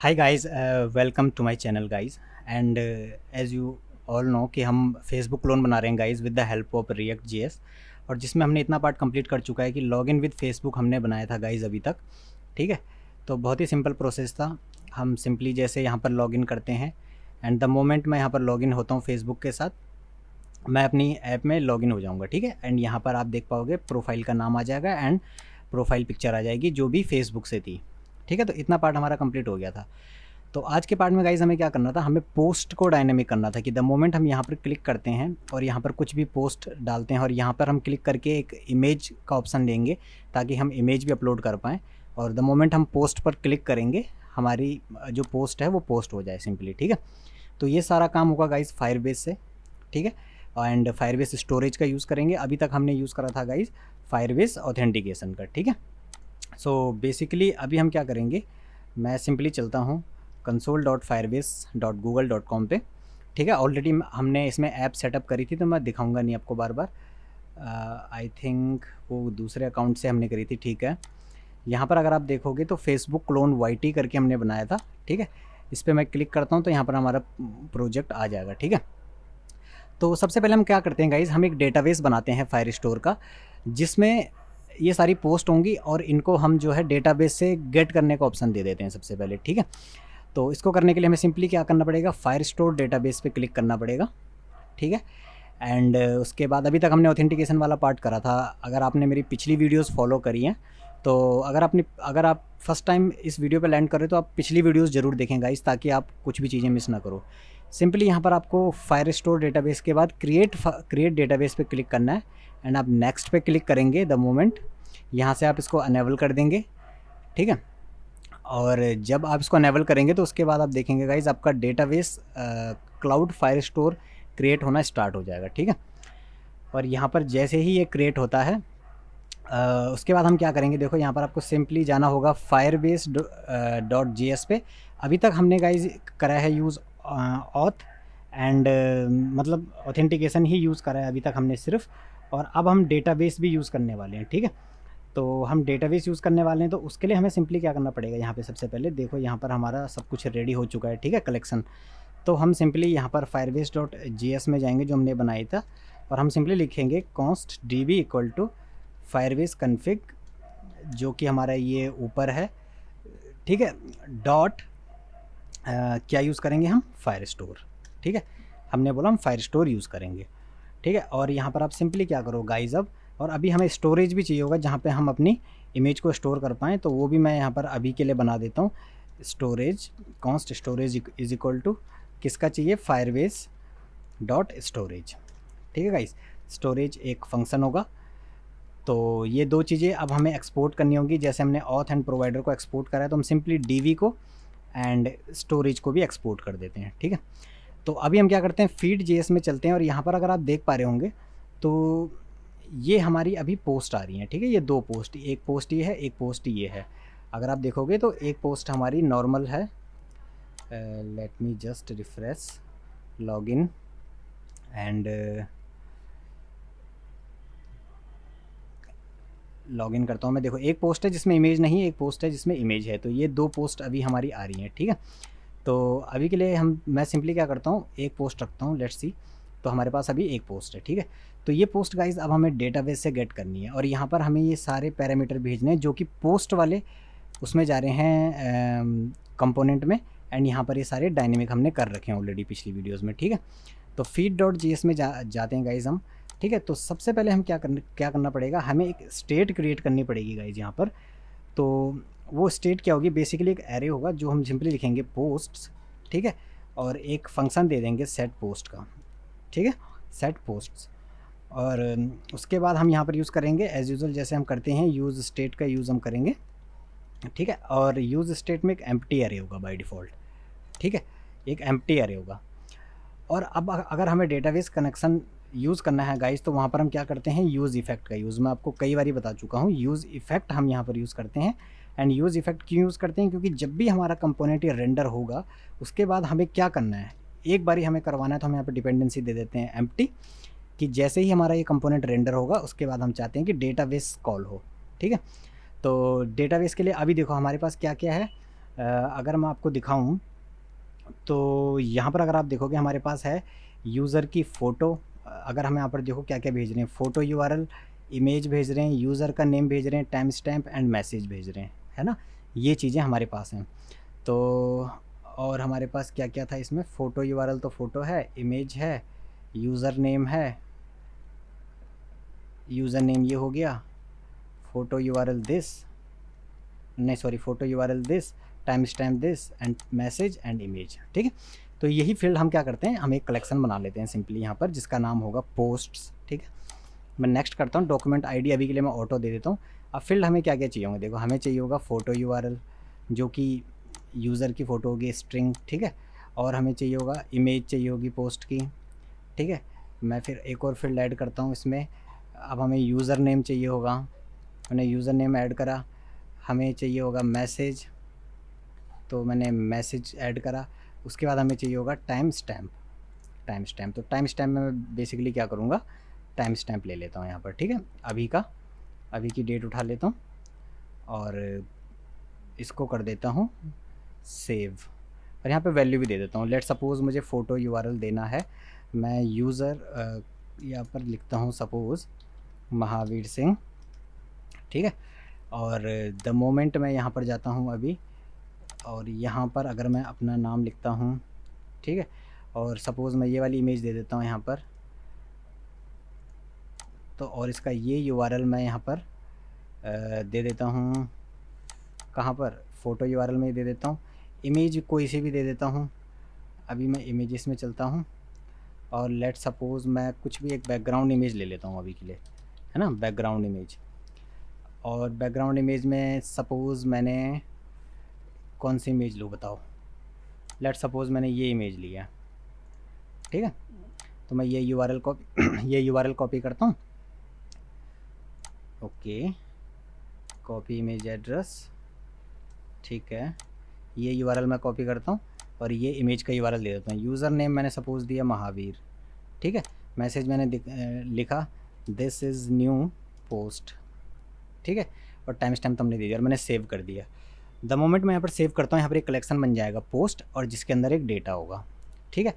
Hi guys, welcome to my channel guys. And as you all know कि हम Facebook clone बना रहे हैं guys with the help of React JS, और जिसमें हमने इतना पार्ट कंप्लीट कर चुका है कि लॉगिन विद फेसबुक हमने बनाया था गाइस अभी तक। ठीक है, तो बहुत ही सिंपल प्रोसेस था। हम सिंपली जैसे यहाँ पर लॉगिन करते हैं एंड द मोमेंट मैं यहाँ पर लॉगिन होता हूँ फेसबुक के साथ, मैं अपनी ऐप में लॉगिन हो जाऊँगा। ठीक है, एंड यहाँ पर आप देख पाओगे प्रोफाइल का नाम आ जाएगा एंड प्रोफाइल पिक्चर आ जाएगी जो भी फेसबुक से थी। ठीक है, तो इतना पार्ट हमारा कंप्लीट हो गया था। तो आज के पार्ट में गाइज़ हमें क्या करना था, हमें पोस्ट को डायनेमिक करना था कि द मोमेंट हम यहाँ पर क्लिक करते हैं और यहाँ पर कुछ भी पोस्ट डालते हैं और यहाँ पर हम क्लिक करके एक इमेज का ऑप्शन लेंगे ताकि हम इमेज भी अपलोड कर पाएँ, और द मोमेंट हम पोस्ट पर क्लिक करेंगे हमारी जो पोस्ट है वो पोस्ट हो जाए सिंपली। ठीक है, तो ये सारा काम होगा गाइज़ फायरबेस से। ठीक है, एंड फायरबेस स्टोरेज का यूज़ करेंगे। अभी तक हमने यूज़ करा था गाइज़ फायरबेस ऑथेंटिकेशन का। ठीक है, सो बेसिकली अभी हम क्या करेंगे, मैं सिंपली चलता हूँ console.firebase.google.com पे। ठीक है, ऑलरेडी हमने इसमें ऐप सेटअप करी थी तो मैं दिखाऊंगा नहीं आपको बार बार। आई थिंक वो दूसरे अकाउंट से हमने करी थी। ठीक है, यहाँ पर अगर आप देखोगे तो फेसबुक क्लोन वाईटी करके हमने बनाया था। ठीक है, इस पर मैं क्लिक करता हूँ तो यहाँ पर हमारा प्रोजेक्ट आ जाएगा। ठीक है, तो सबसे पहले हम क्या करते हैं गाइज़, हम एक डेटाबेस बनाते हैं फायर स्टोर का, जिसमें ये सारी पोस्ट होंगी और इनको हम जो है डेटाबेस से गेट करने का ऑप्शन दे देते हैं सबसे पहले। ठीक है, तो इसको करने के लिए हमें सिंपली क्या करना पड़ेगा, फायर स्टोर डेटाबेस पे क्लिक करना पड़ेगा। ठीक है, एंड उसके बाद अभी तक हमने ऑथेंटिकेशन वाला पार्ट करा था। अगर आपने मेरी पिछली वीडियोस फॉलो करी हैं तो अगर आप फर्स्ट टाइम इस वीडियो पे लैंड कर रहे हो तो आप पिछली वीडियोस ज़रूर देखें गाइस, ताकि आप कुछ भी चीज़ें मिस ना करो। सिंपली यहाँ पर आपको फायर स्टोर डेटाबेस के बाद क्रिएट डेटाबेस पे क्लिक करना है एंड आप नेक्स्ट पे क्लिक करेंगे द मोमेंट यहाँ से आप इसको अनेबल कर देंगे। ठीक है, और जब आप इसको अनेबल करेंगे तो उसके बाद आप देखेंगे गाइज आपका database cloud fire store create होना स्टार्ट हो जाएगा। ठीक है, और यहाँ पर जैसे ही ये क्रिएट होता है उसके बाद हम क्या करेंगे, देखो यहाँ पर आपको सिंपली जाना होगा firebase.js पे। अभी तक हमने गाइज करा है यूज़ ऑथ एंड मतलब ऑथेंटिकेशन ही यूज़ करा है अभी तक हमने सिर्फ, और अब हम डेटाबेस भी यूज़ करने वाले हैं। ठीक है, तो हम डेटाबेस यूज़ करने वाले हैं तो उसके लिए हमें सिंपली क्या करना पड़ेगा, यहाँ पे सबसे पहले देखो यहाँ पर हमारा सब कुछ रेडी हो चुका है। ठीक है, कलेक्शन। तो हम सिंपली यहाँ पर firebase.js में जाएंगे जो हमने बनाया था, और हम सिंपली लिखेंगे const db equal to Firebase config, जो कि हमारा ये ऊपर है। ठीक है, डॉट क्या यूज़ करेंगे हम, फायर स्टोर। ठीक है, हमने बोला हम फायर स्टोर यूज़ करेंगे। ठीक है, और यहाँ पर आप सिंपली क्या करो गाइज अब, और अभी हमें स्टोरेज भी चाहिए होगा जहाँ पे हम अपनी इमेज को स्टोर कर पाएँ, तो वो भी मैं यहाँ पर अभी के लिए बना देता हूँ। Storage const storage is equal to किसका चाहिए, फायरबेस डॉट स्टोरेज। ठीक है गाइज, स्टोरेज एक फंक्शन होगा। तो ये दो चीज़ें अब हमें एक्सपोर्ट करनी होंगी, जैसे हमने ऑथ एंड प्रोवाइडर को एक्सपोर्ट करा है तो हम सिंपली डीवी को एंड स्टोरेज को भी एक्सपोर्ट कर देते हैं। ठीक है, तो अभी हम क्या करते हैं, फीड जेएस में चलते हैं, और यहाँ पर अगर आप देख पा रहे होंगे तो ये हमारी अभी पोस्ट आ रही हैं। ठीक है, ये दो पोस्ट, एक पोस्ट ये है, एक पोस्ट ये है। अगर आप देखोगे तो एक पोस्ट हमारी नॉर्मल है। Late me just refresh login and login करता हूँ मैं। देखो एक पोस्ट है जिसमें इमेज नहीं है, एक पोस्ट है जिसमें इमेज है, तो ये दो पोस्ट अभी हमारी आ रही हैं। ठीक है, तो अभी के लिए मैं सिंपली क्या करता हूँ, एक पोस्ट रखता हूँ, लेट्स सी। तो हमारे पास अभी एक पोस्ट है। ठीक है, तो ये पोस्ट गाइज अब हमें डेटाबेस से गेट करनी है, और यहाँ पर हमें ये सारे पैरामीटर भेजने हैं जो कि पोस्ट वाले उसमें जा रहे हैं कंपोनेंट में, एंड यहाँ पर ये सारे डायनेमिक हमने कर रखे हैं ऑलरेडी पिछली वीडियोज़ में। ठीक है, तो feed.js में जाते हैं गाइज हम। ठीक है, तो सबसे पहले हम क्या करना पड़ेगा, हमें एक स्टेट क्रिएट करनी पड़ेगी गाइज यहाँ पर। तो वो स्टेट क्या होगी, बेसिकली एक एरे होगा जो हम सिंपली लिखेंगे पोस्ट्स। ठीक है, और एक फंक्शन दे देंगे सेट पोस्ट का। ठीक है, सेट पोस्ट्स, और उसके बाद हम यहाँ पर यूज़ करेंगे एज यूजुअल जैसे हम करते हैं, यूज़ स्टेट का यूज़ हम करेंगे। ठीक है, और यूज़ स्टेट में एक एम्प्टी एरे होगा बाय डिफ़ॉल्ट। ठीक है, एक एम्प्टी एरे होगा। और अब अगर हमें डेटाबेस कनेक्शन यूज़ करना है गाइस, तो वहाँ पर हम क्या करते हैं, यूज़ इफ़ेक्ट का यूज़ मैं आपको कई बार बता चुका हूँ। यूज़ इफ़ेक्ट हम यहाँ पर यूज़ करते हैं। एंड यूज़ इफ़ेक्ट क्यों यूज़ करते हैं, क्योंकि जब भी हमारा कंपोनेंट ये रेंडर होगा उसके बाद हमें क्या करना है, एक बार ही हमें करवाना है, तो हम यहाँ पर डिपेंडेंसी दे देते हैं एम्प्टी, कि जैसे ही हमारा ये कंपोनेंट रेंडर होगा उसके बाद हम चाहते हैं कि डेटाबेस कॉल हो। ठीक है, तो डेटाबेस के लिए अभी देखो हमारे पास क्या क्या है, अगर मैं आपको दिखाऊं तो यहाँ पर अगर आप देखोगे हमारे पास है यूज़र की फ़ोटो। अगर हम यहाँ पर देखो क्या क्या भेज रहे हैं, फ़ोटो यूआरएल, इमेज भेज रहे हैं, यूज़र का नेम भेज रहे हैं, टाइम स्टैम्प एंड मैसेज भेज रहे हैं, है ना। ये चीज़ें हमारे पास हैं। तो और हमारे पास क्या क्या था इसमें, फ़ोटो यूआरएल तो फ़ोटो है, इमेज है, यूज़र नेम है, यूज़र नेम ये हो गया, फ़ोटो यूआरएल दिस, नहीं sorry, photo URL this, time stamp this and message and image, ठीक है। तो यही फील्ड हम क्या करते हैं, हम एक कलेक्शन बना लेते हैं सिंपली यहाँ पर, जिसका नाम होगा पोस्ट्स, ठीक है। मैं नेक्स्ट करता हूँ, डॉक्यूमेंट आईडी अभी के लिए मैं ऑटो दे देता हूँ। अब फील्ड हमें क्या क्या चाहिए होंगे, देखो हमें चाहिए होगा फ़ोटो यूआरएल जो कि यूज़र की फ़ोटो होगी स्ट्रिंग, ठीक है। और हमें चाहिए होगा इमेज चाहिए होगी पोस्ट की, ठीक है। मैं फिर एक और फील्ड ऐड करता हूँ इसमें। अब हमें यूज़र नेम चाहिए होगा, मैंने यूज़र नेम ऐड करा। हमें चाहिए होगा मैसेज, तो मैंने मैसेज ऐड करा। उसके बाद हमें चाहिए होगा टाइम स्टैम्प, टाइम स्टैम्प। तो टाइम स्टैम्प में मैं बेसिकली क्या करूँगा, टाइम स्टैम्प ले लेता हूँ यहाँ पर, ठीक है। अभी की डेट उठा लेता हूँ और इसको कर देता हूँ सेव, और यहाँ पे वैल्यू भी दे देता हूँ। लेट सपोज़ मुझे फ़ोटो यूआरएल देना है, मैं यूज़र यहाँ पर लिखता हूँ सपोज़ महावीर सिंह, ठीक है। और द मोमेंट मैं यहाँ पर जाता हूँ अभी, और यहाँ पर अगर मैं अपना नाम लिखता हूँ, ठीक है। और सपोज़ मैं ये वाली इमेज दे देता हूँ यहाँ पर, तो और इसका ये यूआरएल मैं यहाँ पर दे देता हूँ, कहाँ पर, फ़ोटो यूआरएल में दे देता हूँ। इमेज कोई सी भी दे देता हूँ, अभी मैं इमेजेस में चलता हूँ, और लेट सपोज़ मैं कुछ भी एक बैकग्राउंड इमेज ले लेता हूँ अभी के लिए, है ना, बैकग्राउंड इमेज। और बैकग्राउंड इमेज में सपोज़ मैंने कौन सी इमेज लूँ बताओ, लेट सपोज़ मैंने ये इमेज लिया, ठीक है। तो मैं ये यूआरएल कॉपी ये यूआरएल कॉपी करता हूँ, ओके, कॉपी इमेज एड्रेस, ठीक है। ये यूआरएल मैं कॉपी करता हूँ और ये इमेज का यूआरएल दे देता हूँ। यूज़र नेम मैंने सपोज़ दिया महावीर, ठीक है। मैसेज मैंने लिखा दिस इज़ न्यू पोस्ट, ठीक है। और टाइम स्टैम्प हमने दे दिया और मैंने सेव कर दिया। द मोमेंट मैं यहाँ पर सेव करता हूँ, यहाँ पर एक कलेक्शन बन जाएगा पोस्ट, और जिसके अंदर एक डेटा होगा, ठीक है।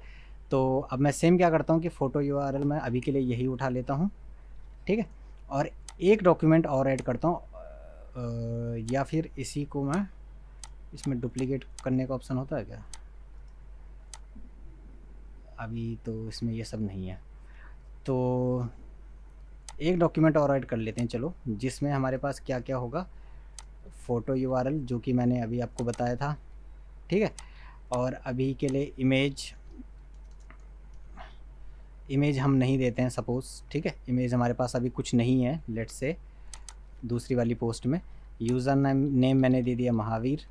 तो अब मैं सेम क्या करता हूँ कि फ़ोटो यूआरएल मैं अभी के लिए यही उठा लेता हूँ, ठीक है। और एक डॉक्यूमेंट और ऐड करता हूँ, या फिर इसी को मैं, इसमें डुप्लीकेट करने का ऑप्शन होता है क्या, अभी तो इसमें ये सब नहीं है। तो एक डॉक्यूमेंट और ऐड कर लेते हैं चलो, जिसमें हमारे पास क्या क्या होगा, फ़ोटो यूआरएल जो कि मैंने अभी आपको बताया था, ठीक है। और अभी के लिए इमेज हम नहीं देते हैं सपोज़, ठीक है। इमेज हमारे पास अभी कुछ नहीं है, लेट्स से दूसरी वाली पोस्ट में। यूज़र नेम मैंने दे दिया महावीर,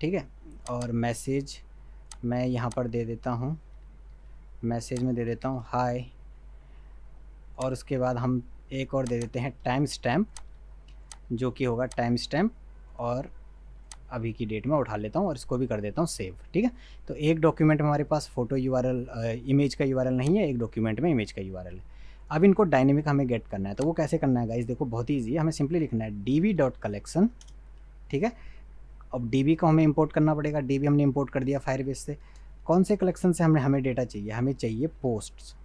ठीक है। और मैसेज मैं यहाँ पर दे देता हूँ, मैसेज में दे देता हूँ हाय। और उसके बाद हम एक और दे देते हैं टाइम स्टैम्प, जो कि होगा टाइम स्टैम्प, और अभी की डेट में उठा लेता हूँ और इसको भी कर देता हूँ सेव, ठीक है। तो एक डॉक्यूमेंट में हमारे पास फ़ोटो यूआरएल इमेज का यूआरएल नहीं है, एक डॉक्यूमेंट में इमेज का यूआरएल है। अब इनको डायनेमिक हमें गेट करना है, तो वो कैसे करना है गाइस, देखो बहुत ईजी है। हमें सिंपली लिखना है db.collection, ठीक है। अब db को हमें इंपोर्ट करना पड़ेगा, db हमने इंपोर्ट कर दिया फायरबेस से। कौन से कलेक्शन से हमें डेटा चाहिए, हमें चाहिए पोस्ट्स,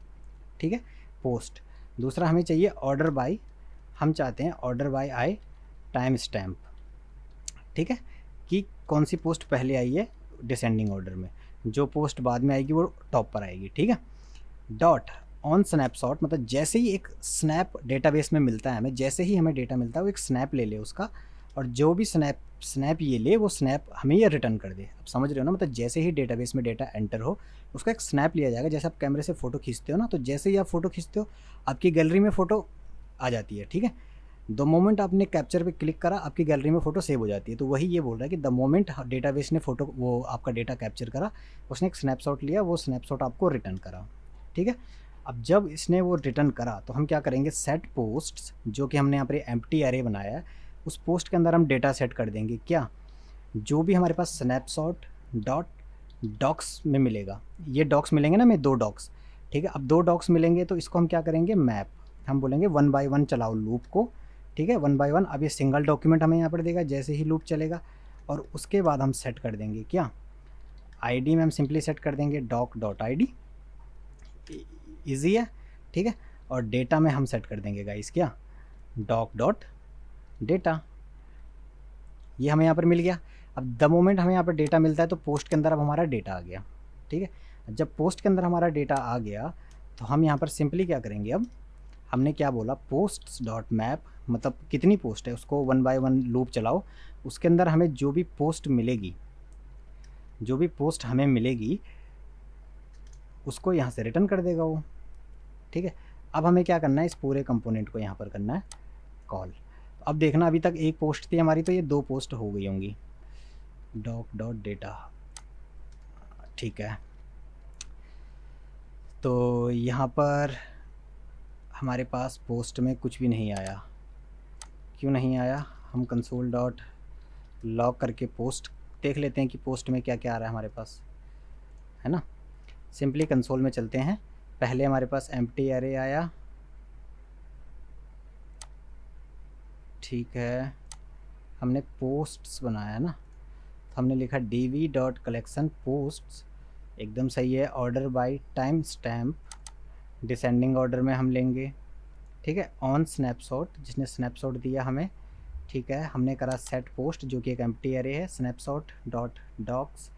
ठीक है, पोस्ट। दूसरा हमें चाहिए ऑर्डर बाय, हम चाहते हैं order by I time stamp, ठीक है, कि कौन सी पोस्ट पहले आई है डिसेंडिंग ऑर्डर में, जो पोस्ट बाद में आएगी वो टॉप पर आएगी, ठीक है। डॉट ऑन स्नैपशॉट, मतलब जैसे ही एक स्नैप डेटाबेस में मिलता है हमें, जैसे ही हमें डेटा मिलता है वो एक स्नैप ले ले उसका, और जो भी स्नैप ये ले वो स्नैप हमें ये रिटर्न कर दे। अब समझ रहे हो ना, मतलब जैसे ही डेटाबेस में डेटा एंटर हो उसका एक स्नैप लिया जाएगा। जैसे आप कैमरे से फ़ोटो खींचते हो ना, तो जैसे ही आप फ़ोटो खींचते हो आपकी गैलरी में फ़ोटो आ जाती है, ठीक है। द मोमेंट आपने कैप्चर पे क्लिक करा आपकी गैलरी में फ़ोटो सेव हो जाती है। तो वही ये बोल रहा है कि द मोमेंट डेटाबेस ने फ़ोटो, वो आपका डेटा कैप्चर करा, उसने एक स्नैपशॉट लिया, वो स्नैपशॉट आपको रिटर्न करा, ठीक है। अब जब इसने वो रिटर्न करा तो हम क्या करेंगे, सेट पोस्ट्स, जो कि हमने यहाँ पर एम्प्टी एरे बनाया है, उस पोस्ट के अंदर हम डेटा सेट कर देंगे। क्या, जो भी हमारे पास स्नैपशॉट डॉट डॉक्स में मिलेगा, ये डॉक्स मिलेंगे ना, मैं 2 डॉक्स, ठीक है। अब 2 डॉक्स मिलेंगे तो इसको हम क्या करेंगे, मैप, हम बोलेंगे 1 by 1 चलाओ लूप को, ठीक है, 1 by 1। अब ये सिंगल डॉक्यूमेंट हमें यहाँ पर देगा, जैसे ही लूप चलेगा और उसके बाद हम सेट कर देंगे क्या, आईडी में हम सिंपली सेट कर देंगे डॉक डॉट आईडी, ईजी है, ठीक है। और डेटा में हम सेट कर देंगे गाइस क्या, डॉक डॉट डेटा। ये हमें यहाँ पर मिल गया। अब द मोमेंट हमें यहाँ पर डेटा मिलता है तो पोस्ट के अंदर अब हमारा डेटा आ गया, ठीक है। जब पोस्ट के अंदर हमारा डेटा आ गया तो हम यहाँ पर सिंपली क्या करेंगे, अब हमने क्या बोला, पोस्ट्स डॉट मैप, मतलब कितनी पोस्ट है उसको 1 बाय 1 लूप चलाओ, उसके अंदर हमें जो भी पोस्ट मिलेगी, जो भी पोस्ट हमें मिलेगी उसको यहाँ से रिटर्न कर देगा वो, ठीक है। अब हमें क्या करना है, इस पूरे कंपोनेंट को यहाँ पर करना है कॉल। अब देखना अभी तक एक पोस्ट थी हमारी, तो ये 2 पोस्ट हो गई होंगी, डॉक डॉट डेटा, ठीक है। तो यहाँ पर हमारे पास पोस्ट में कुछ भी नहीं आया, क्यों नहीं आया, हम कंसोल डॉट लॉग करके पोस्ट देख लेते हैं कि पोस्ट में क्या क्या आ रहा है हमारे पास, है ना। सिंपली कंसोल में चलते हैं, पहले हमारे पास एम्प्टी एरे आया, ठीक है। हमने पोस्ट्स बनाया ना, तो हमने लिखा dv डॉट कलेक्शन पोस्ट्स, एकदम सही है। Order by time stamp, descending order में हम लेंगे, ठीक है। ऑन स्नैपशॉट, जिसने स्नैपशॉट दिया हमें, ठीक है। हमने करा सेट पोस्ट जो कि एक एम्प्टी एरे है, snapshot dot docs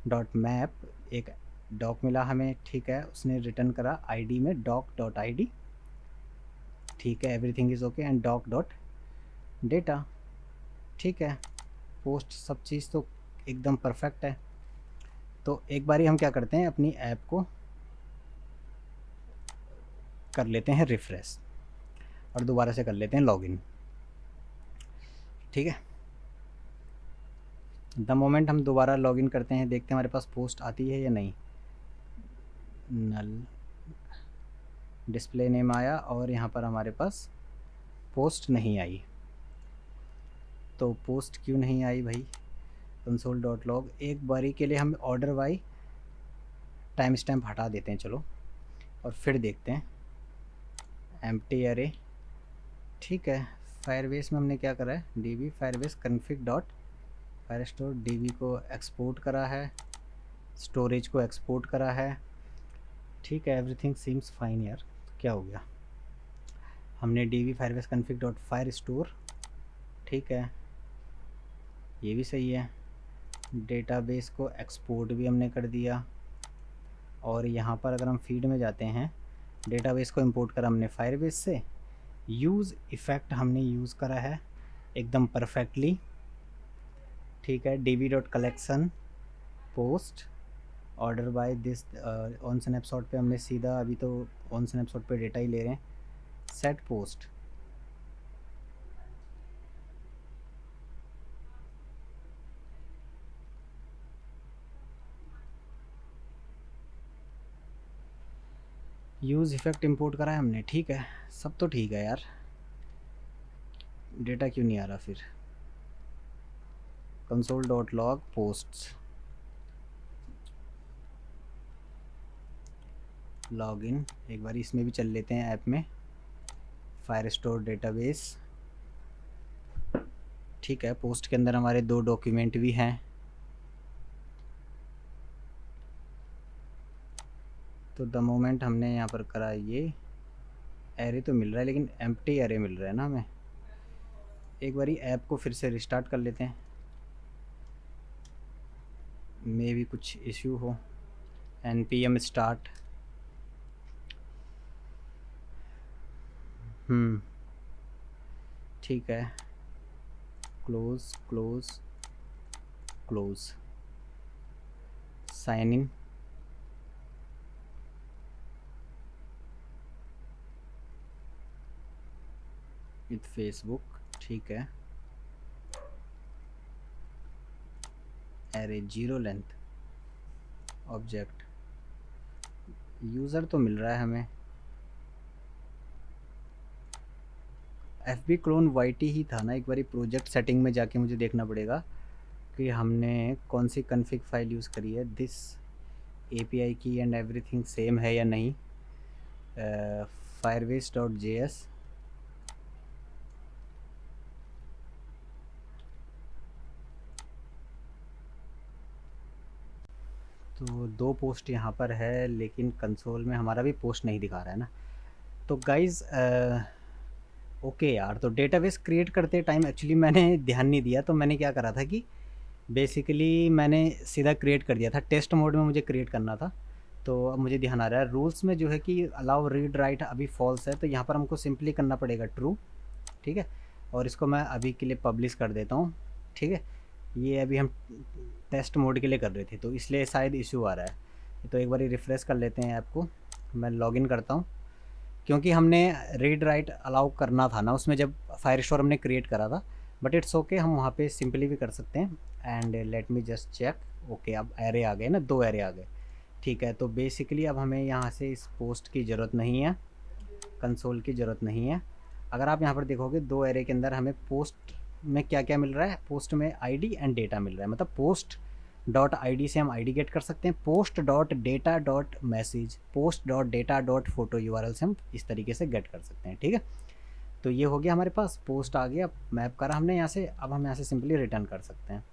dot map, एक डॉक मिला हमें, ठीक है। उसने रिटर्न करा आईडी में डॉक डॉट आईडी, ठीक है। Everything is okay and doc dot data, ठीक है। पोस्ट सब चीज़ तो एकदम परफेक्ट है। तो एक बारी हम क्या करते हैं, अपनी ऐप को कर लेते हैं रिफ़्रेश और दोबारा से कर लेते हैं लॉगिन, ठीक है। द मोमेंट हम दोबारा लॉगिन करते हैं, देखते हैं हमारे पास पोस्ट आती है या नहीं। नल डिस्प्ले नेम आया और यहाँ पर हमारे पास पोस्ट नहीं आई। तो पोस्ट क्यों नहीं आई भाई, कंसोल डॉट लॉग, एक बारी के लिए हम ऑर्डर बाई टाइम स्टैम्प हटा देते हैं चलो, और फिर देखते हैं एम्प्टी एरे, ठीक है। फायरबेस में हमने क्या करा है, db Firebase config dot Firestore, db को एक्सपोर्ट करा है, स्टोरेज को एक्सपोर्ट करा है, ठीक है। एवरीथिंग सीम्स फाइन यार, क्या हो गया, हमने db Firebase config dot fire store, ठीक है, ये भी सही है। डेटाबेस को एक्सपोर्ट भी हमने कर दिया, और यहाँ पर अगर हम फीड में जाते हैं, डेटाबेस को इंपोर्ट करा हमने फायरबेस से, यूज़ इफ़ेक्ट हमने यूज़ करा है एकदम परफेक्टली, ठीक है। db dot collection post order by this, on snapshot पे हमने सीधा, अभी तो ऑन स्नैपशॉट पे डेटा ही ले रहे हैं, set post, use effect import करा है हमने, ठीक है। सब तो ठीक है यार, डेटा क्यों नहीं आ रहा फिर, console dot log posts, login, एक बार इसमें भी चल लेते हैं ऐप में, फायर स्टोर डेटाबेस, ठीक है। पोस्ट के अंदर हमारे 2 डॉक्यूमेंट भी हैं, तो द मोमेंट हमने यहाँ पर करा, ये एरे तो मिल रहा है लेकिन एम्प्टी एरे मिल रहा है ना हमें। एक बारी ऐप को फिर से रिस्टार्ट कर लेते हैं, मे भी कुछ इश्यू हो। npm स्टार्ट, ठीक है। Close close close, sign in, with Facebook, ठीक है। एरे 0 लेंथ ऑब्जेक्ट, यूज़र तो मिल रहा है हमें, FB क्लोन YT ही था ना। एक बारी प्रोजेक्ट सेटिंग में जाके मुझे देखना पड़ेगा कि हमने कौन सी कन्फिग फाइल यूज़ करी है, दिस API की एंड एवरीथिंग सेम है या नहीं। फायरबेस डॉट JS, तो 2 पोस्ट यहाँ पर है, लेकिन कंसोल में हमारा भी पोस्ट नहीं दिखा रहा है ना। तो गाइज़ ओके यार, तो डेटाबेस क्रिएट करते टाइम एक्चुअली मैंने ध्यान नहीं दिया, तो मैंने क्या करा था कि बेसिकली मैंने सीधा क्रिएट कर दिया था। टेस्ट मोड में मुझे क्रिएट करना था। तो अब मुझे ध्यान आ रहा है रूल्स में जो है कि अलाउ रीड राइट अभी फॉल्स है, तो यहाँ पर हमको सिंपली करना पड़ेगा ट्रू। ठीक है, और इसको मैं अभी के लिए पब्लिश कर देता हूँ। ठीक है, ये अभी हम टेस्ट मोड के लिए कर रहे थे, तो इसलिए शायद इशू आ रहा है। तो एक बार रिफ़्रेश कर लेते हैं ऐप को। मैं लॉगिन करता हूँ, क्योंकि हमने रीड राइट अलाउ करना था ना उसमें, जब फायरस्टोर हमने क्रिएट करा था। बट इट्स ओके, हम वहाँ पे सिंपली भी कर सकते हैं। And let me just check. Okay, अब एरे आ गए ना, 2 एरे आ गए। ठीक है, तो बेसिकली अब हमें यहाँ से इस पोस्ट की ज़रूरत नहीं है, कंसोल की ज़रूरत नहीं है। अगर आप यहाँ पर देखोगे 2 एरे के अंदर हमें पोस्ट में क्या क्या मिल रहा है, पोस्ट में आईडी एंड डेटा मिल रहा है। मतलब पोस्ट डॉट आईडी से हम आईडी गेट कर सकते हैं, post dot data dot message, post dot data dot photo URL से हम इस तरीके से गेट कर सकते हैं। ठीक है, तो ये हो गया हमारे पास, पोस्ट आ गया, मैप करा हमने यहाँ से। अब हम यहाँ से सिंपली रिटर्न कर सकते हैं।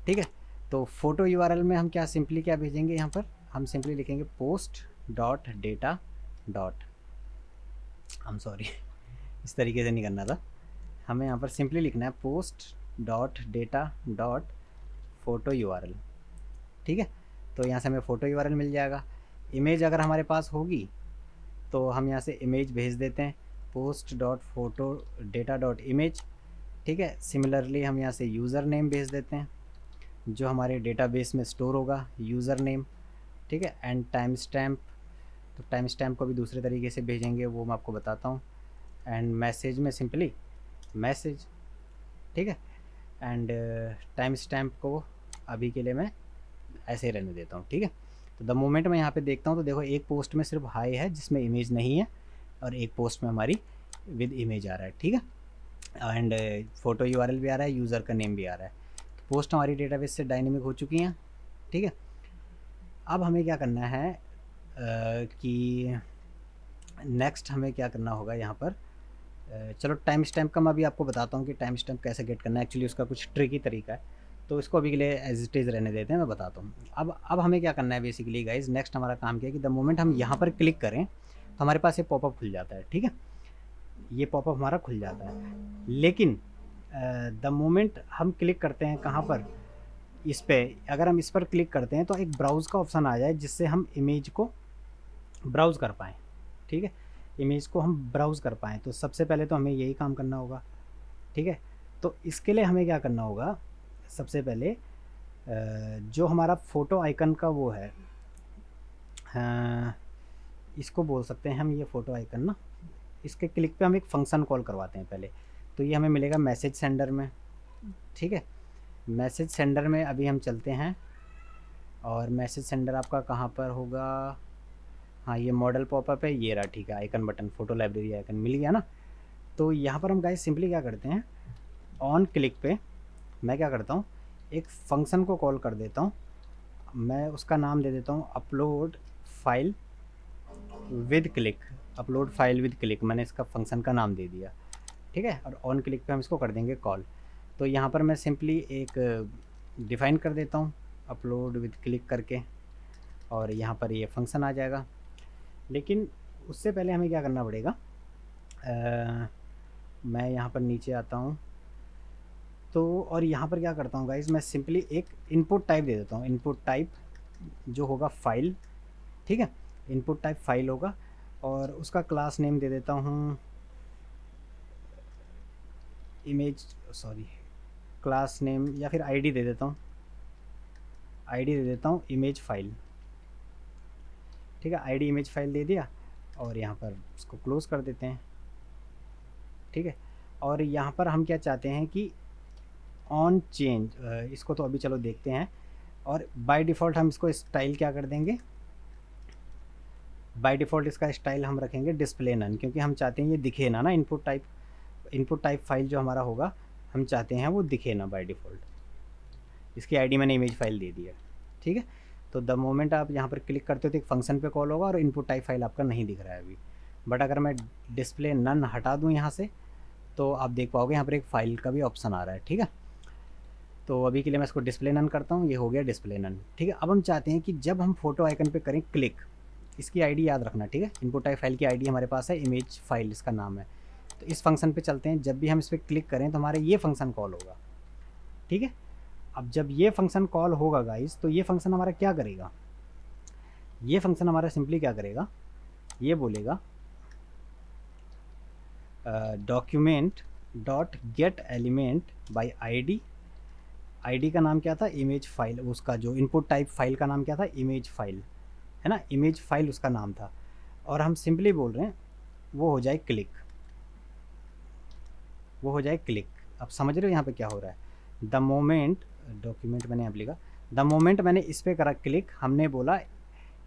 ठीक है, तो फोटो यूआरएल में हम क्या सिंपली क्या भेजेंगे, यहाँ पर हम सिंपली लिखेंगे post dot data dot, I am sorry इस तरीके से नहीं करना था, हमें यहाँ पर सिंपली लिखना है post dot data dot photo URL. ठीक है, तो यहाँ से हमें फ़ोटो यूआरएल मिल जाएगा। इमेज अगर हमारे पास होगी तो हम यहाँ से इमेज भेज देते हैं, post dot photo data dot image. ठीक है, सिमिलरली हम यहाँ से यूज़र नेम भेज देते हैं, जो हमारे डेटाबेस में स्टोर होगा, यूज़र नेम। ठीक है, एंड टाइम स्टैम्प, तो टाइम स्टैम्प को भी दूसरे तरीके से भेजेंगे, वो मैं आपको बताता हूँ। एंड मैसेज में सिंपली मैसेज। ठीक है, एंड टाइम स्टैम्प को अभी के लिए मैं ऐसे ही रहने देता हूँ। ठीक है, तो द मोमेंट मैं यहाँ पे देखता हूँ तो देखो एक पोस्ट में सिर्फ हाई है जिसमें इमेज नहीं है, और एक पोस्ट में हमारी विद इमेज आ रहा है। ठीक है, एंड फ़ोटो यूआरएल भी आ रहा है, यूज़र का नेम भी आ रहा है। तो पोस्ट हमारी डेटाबेस से डायनेमिक हो चुकी हैं। ठीक है, अब हमें क्या करना है कि नेक्स्ट हमें क्या करना होगा यहाँ पर। चलो टाइम स्टैम्प का मैं अभी आपको बताता हूँ कि टाइम स्टैम्प कैसे गेट करना है। एक्चुअली उसका कुछ ट्रिकी तरीका है, तो इसको अभी के लिए एज इट इज़ रहने देते हैं, मैं बताता हूँ। अब हमें क्या करना है बेसिकली गाइज, नेक्स्ट हमारा काम क्या है कि द मोमेंट हम यहाँ पर क्लिक करें तो हमारे पास ये पॉपअप खुल जाता है। ठीक है, ये पॉपअप हमारा खुल जाता है, लेकिन द मोमेंट हम क्लिक करते हैं कहाँ पर, इस पर, अगर हम इस पर क्लिक करते हैं तो एक ब्राउज़ का ऑप्शन आ जाए जिससे हम इमेज को ब्राउज़ कर पाएँ। ठीक है, इमेज को हम ब्राउज़ कर पाएँ, तो सबसे पहले तो हमें यही काम करना होगा। ठीक है, तो इसके लिए हमें क्या करना होगा, सबसे पहले जो हमारा फ़ोटो आइकन का वो है, इसको बोल सकते हैं हम, ये फ़ोटो आइकन ना, इसके क्लिक पे हम एक फ़ंक्शन कॉल करवाते हैं पहले। तो ये हमें मिलेगा मैसेज सेंडर में। ठीक है, मैसेज सेंडर में अभी हम चलते हैं, और मैसेज सेंडर आपका कहाँ पर होगा, हाँ ये मॉडल पॉपअप है, ये रहा। ठीक है, icon button, photo library icon मिल गया ना। तो यहाँ पर हम गाइस सिंपली क्या करते हैं, ऑन क्लिक पे मैं क्या करता हूँ, एक फ़ंक्शन को कॉल कर देता हूँ। मैं उसका नाम दे देता हूँ upload file with click, upload file with click, मैंने इसका फंक्शन का नाम दे दिया। ठीक है, और ऑन क्लिक पे हम इसको कर देंगे कॉल। तो यहाँ पर मैं सिंपली एक डिफ़ाइन कर देता हूँ अपलोड विद क्लिक करके, और यहाँ पर ये फंक्शन आ जाएगा। लेकिन उससे पहले हमें क्या करना पड़ेगा, मैं यहाँ पर नीचे आता हूँ, तो और यहाँ पर क्या करता हूँ गाइज, मैं सिंपली एक इनपुट टाइप दे देता हूँ, इनपुट टाइप जो होगा फाइल। ठीक है, इनपुट टाइप फाइल होगा, और उसका क्लास नेम दे देता हूँ इमेज, सॉरी क्लास नेम, या फिर आईडी दे देता हूँ, आईडी दे देता हूँ इमेज फाइल। ठीक है, आईडी इमेज फाइल दे दिया, और यहाँ पर उसको क्लोज़ कर देते हैं। ठीक है, और यहाँ पर हम क्या चाहते हैं कि ऑन चेंज, इसको तो अभी चलो देखते हैं। और बाय डिफ़ॉल्ट हम इसको स्टाइल क्या कर देंगे, बाय डिफ़ॉल्ट इसका स्टाइल हम रखेंगे डिस्प्ले नन, क्योंकि हम चाहते हैं ये दिखे ना इनपुट टाइप फाइल जो हमारा होगा हम चाहते हैं वो दिखे ना बाय डिफ़ॉल्ट। इसकी आईडी मैंने इमेज फाइल दे दी है। ठीक है, तो द मोमेंट आप यहाँ पर क्लिक करते हो तो एक फंक्शन पे कॉल होगा, और इनपुट टाइप फाइल आपका नहीं दिख रहा है अभी। बट अगर मैं डिस्प्ले नन हटा दूँ यहाँ से, तो आप देख पाओगे यहाँ पर एक फ़ाइल का भी ऑप्शन आ रहा है। ठीक है, तो अभी के लिए मैं इसको डिस्प्ले नन करता हूँ, ये हो गया डिस्प्ले नन। ठीक है, अब हम चाहते हैं कि जब हम फोटो आइकन पे करें क्लिक, इसकी आईडी याद रखना, ठीक है, इनपुट टाइप फाइल की आईडी हमारे पास है, इमेज फाइल इसका नाम है। तो इस फंक्शन पे चलते हैं, जब भी हम इस पर क्लिक करें तो हमारे ये फंक्शन कॉल होगा। ठीक है, अब जब ये फंक्शन कॉल होगा गाइस, तो ये फंक्शन हमारा क्या करेगा, ये फंक्शन हमारा सिंपली क्या करेगा, ये बोलेगा document dot gate element by ID. ID का नाम क्या था, इमेज फाइल, उसका जो इनपुट टाइप फाइल का नाम क्या था, इमेज फाइल, है ना, इमेज फाइल उसका नाम था। और हम सिंपली बोल रहे हैं वो हो जाए क्लिक, वो हो जाए क्लिक। अब समझ रहे हो यहाँ पे क्या हो रहा है, द मोमेंट, डॉक्यूमेंट मैंने यहाँ लिखा, द मोमेंट मैंने इस पर करा क्लिक, हमने बोला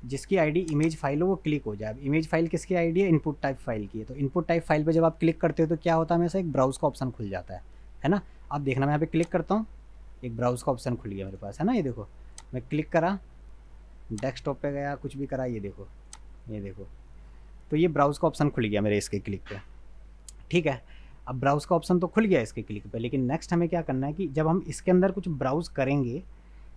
जिसकी आईडी इमेज फाइल हो वो क्लिक हो जाए। अब इमेज फाइल किसकी आईडी है, इनपुट टाइप फाइल की है। तो इनपुट टाइप फाइल पे जब आप क्लिक करते हो तो क्या होता है, हमेशा एक ब्राउज का ऑप्शन खुल जाता है ना। आप देखना, मैं यहाँ पे क्लिक करता हूँ, एक ब्राउज का ऑप्शन खुल गया मेरे पास, है ना, ये देखो, मैं क्लिक करा, डेस्कटॉप पे गया, कुछ भी करा, ये देखो, ये देखो, तो ये ब्राउज का ऑप्शन खुल गया मेरे इसके क्लिक पे। ठीक है, अब ब्राउज का ऑप्शन तो खुल गया इसके क्लिक पे, लेकिन नेक्स्ट हमें क्या करना है कि जब हम इसके अंदर कुछ ब्राउज करेंगे,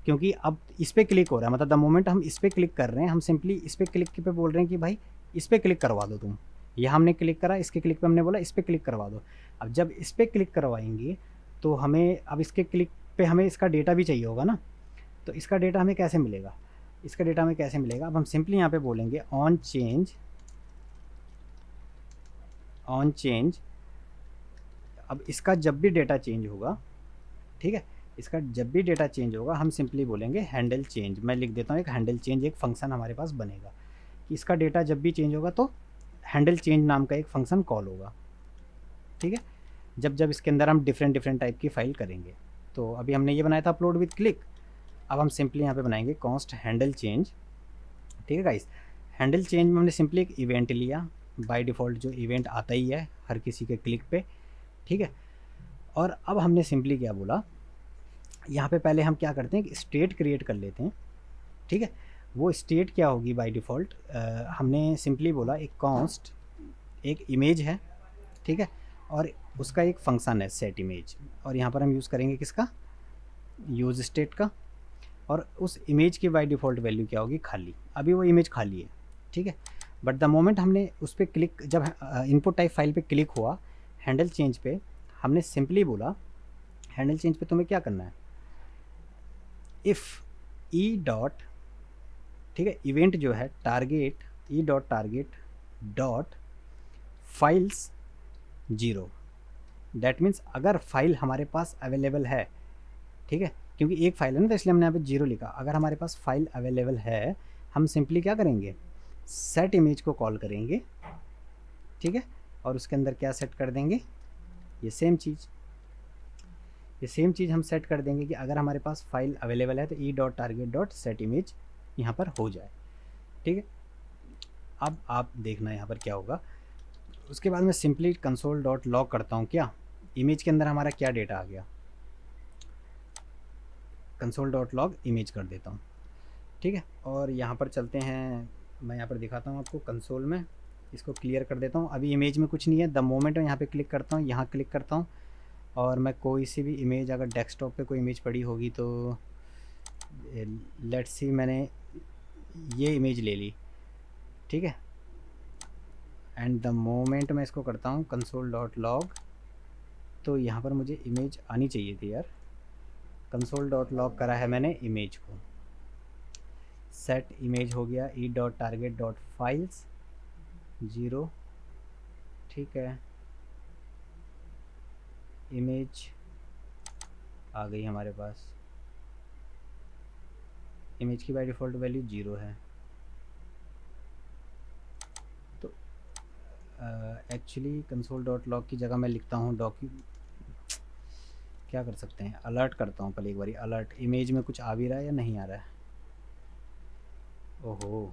क्योंकि अब इस पर क्लिक हो रहा है, मतलब द मोमेंट हम इस पर क्लिक कर रहे हैं, हम सिंपली इस पर क्लिक पे बोल रहे हैं कि भाई इस पर क्लिक करवा दो तुम। यह हमने क्लिक करा, इसके क्लिक पे हमने बोला इस पर क्लिक करवा दो। अब जब इस पर क्लिक करवाएंगे तो हमें, अब इसके क्लिक पे हमें इसका डेटा भी चाहिए होगा ना, तो इसका डेटा हमें कैसे मिलेगा, इसका डेटा हमें कैसे मिलेगा। अब हम सिंपली यहाँ पे बोलेंगे ऑन चेंज, ऑन चेंज। अब इसका जब भी डेटा चेंज होगा, ठीक है, इसका जब भी डेटा चेंज होगा हम सिंपली बोलेंगे हैंडल चेंज। मैं लिख देता हूँ एक हैंडल चेंज, एक फंक्शन हमारे पास बनेगा कि इसका डेटा जब भी चेंज होगा तो हैंडल चेंज नाम का एक फंक्शन कॉल होगा। ठीक है, जब जब इसके अंदर हम डिफरेंट टाइप की फाइल करेंगे। तो अभी हमने ये बनाया था अपलोड विद क्लिक, अब हम सिंपली यहाँ पे बनाएंगे कॉन्स्ट हैंडल चेंज। ठीक है गाइस, हैंडल चेंज में हमने सिंपली एक इवेंट लिया, बाय डिफ़ॉल्ट जो इवेंट आता ही है हर किसी के क्लिक पे। ठीक है, और अब हमने सिंपली क्या बोला, यहाँ पे पहले हम क्या करते हैं कि स्टेट क्रिएट कर लेते हैं। ठीक है, वो स्टेट क्या होगी बाय डिफ़ॉल्ट, हमने सिंपली बोला एक कॉन्स्ट, एक इमेज है, ठीक है, और उसका एक फंक्शन है सेट इमेज, और यहाँ पर हम यूज़ करेंगे किसका, यूज़ स्टेट का। और उस इमेज की बाय डिफ़ॉल्ट वैल्यू क्या होगी, खाली। अभी वो इमेज खाली है, ठीक है, बट द मोमेंट हमने उस पर क्लिक, जब इनपुट टाइप फाइल पे क्लिक हुआ हैंडल चेंज पे, हमने सिंपली बोला हैंडल चेंज पे तुम्हें क्या करना है, इफ़ ई डॉट, ठीक है, इवेंट जो है target, E dot target dot files 0। That means अगर फाइल हमारे पास अवेलेबल है, ठीक है, क्योंकि एक फाइल है ना तो इसलिए हमने यहाँ पे 0 लिखा। अगर हमारे पास फाइल अवेलेबल है, हम सिंपली क्या करेंगे, सेट इमेज को कॉल करेंगे, ठीक है, और उसके अंदर क्या सेट कर देंगे, ये सेम चीज़, ये सेम चीज़ हम सेट कर देंगे कि अगर हमारे पास फाइल अवेलेबल है तो E dot target dot set image यहाँ पर हो जाए। ठीक है, अब आप देखना यहाँ पर क्या होगा। उसके बाद मैं सिंपली कंसोल डॉट लॉग करता हूँ, क्या इमेज के अंदर हमारा क्या डेटा आ गया, कंसोल डॉट लॉग इमेज कर देता हूँ। ठीक है, और यहाँ पर चलते हैं, मैं यहाँ पर दिखाता हूँ आपको कंसोल में, इसको क्लियर कर देता हूँ। अभी इमेज में कुछ नहीं है, द मोमेंट मैं यहाँ पे क्लिक करता हूँ, यहाँ क्लिक करता हूँ, और मैं कोई सी भी इमेज, अगर डेस्कटॉप पे कोई इमेज पड़ी होगी तो लेट्स सी, मैंने ये इमेज ले ली, ठीक है, एंड द मोमेंट मैं इसको करता हूँ कंसोल डॉट लॉग, तो यहाँ पर मुझे इमेज आनी चाहिए थी यार। कंसोल डॉट लॉग करा है मैंने इमेज को, सेट इमेज हो गया E dot target dot files 0। ठीक है, इमेज आ गई हमारे पास, इमेज की बाय डिफ़ॉल्ट वैल्यू 0 है। तो एक्चुअली कंसोल डॉट लॉग की जगह मैं लिखता हूँ क्या कर सकते हैं, अलर्ट करता हूँ पहले एक बारी, अलर्ट इमेज में कुछ आ भी रहा है या नहीं आ रहा है। ओहो,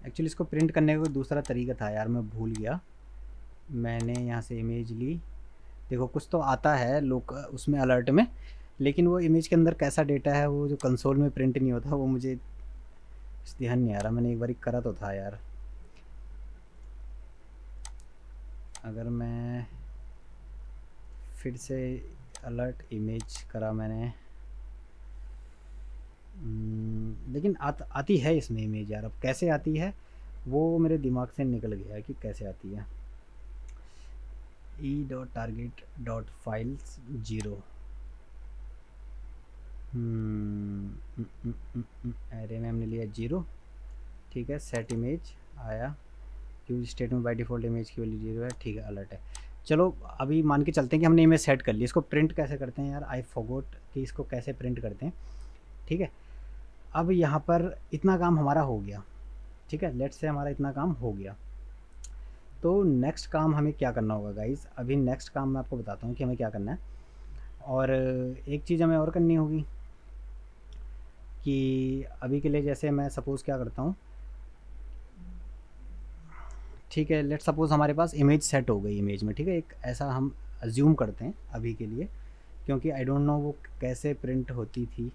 एक्चुअली इसको प्रिंट करने का कोई दूसरा तरीका था यार, मैं भूल गया। मैंने यहाँ से इमेज ली, देखो कुछ तो आता है लोग उसमें अलर्ट में, लेकिन वो इमेज के अंदर कैसा डेटा है वो जो कंसोल में प्रिंट नहीं होता, वो मुझे इस ध्यान नहीं आ रहा, मैंने एक बार करा तो था यार। अगर मैं फिर से अलर्ट इमेज करा मैंने, लेकिन आती है इसमें इमेज यार। अब कैसे आती है वो मेरे दिमाग से निकल गया है कि कैसे आती है। e.target.files 0 एरे में हमने लिया 0, ठीक है। सेट इमेज आया, यूज स्टेट में बाय डिफ़ॉल्ट इमेज की वैल्यू 0 है, ठीक है, अलर्ट है। चलो अभी मान के चलते हैं कि हमने इमेज सेट कर ली, इसको प्रिंट कैसे करते हैं यार, आई फॉरगॉट कि इसको कैसे प्रिंट करते हैं, ठीक है। अब यहाँ पर इतना काम हमारा हो गया, ठीक है, लेट्स से हमारा इतना काम हो गया। तो नेक्स्ट काम हमें क्या करना होगा गाइज़, अभी नेक्स्ट काम मैं आपको बताता हूँ कि हमें क्या करना है। और एक चीज़ हमें और करनी होगी कि अभी के लिए जैसे मैं सपोज़ क्या करता हूँ, ठीक है, लेट्स सपोज़ हमारे पास इमेज सेट हो गई इमेज में, ठीक है, एक ऐसा हम अज्यूम करते हैं अभी के लिए, क्योंकि आई डोंट नो वो कैसे प्रिंट होती थी।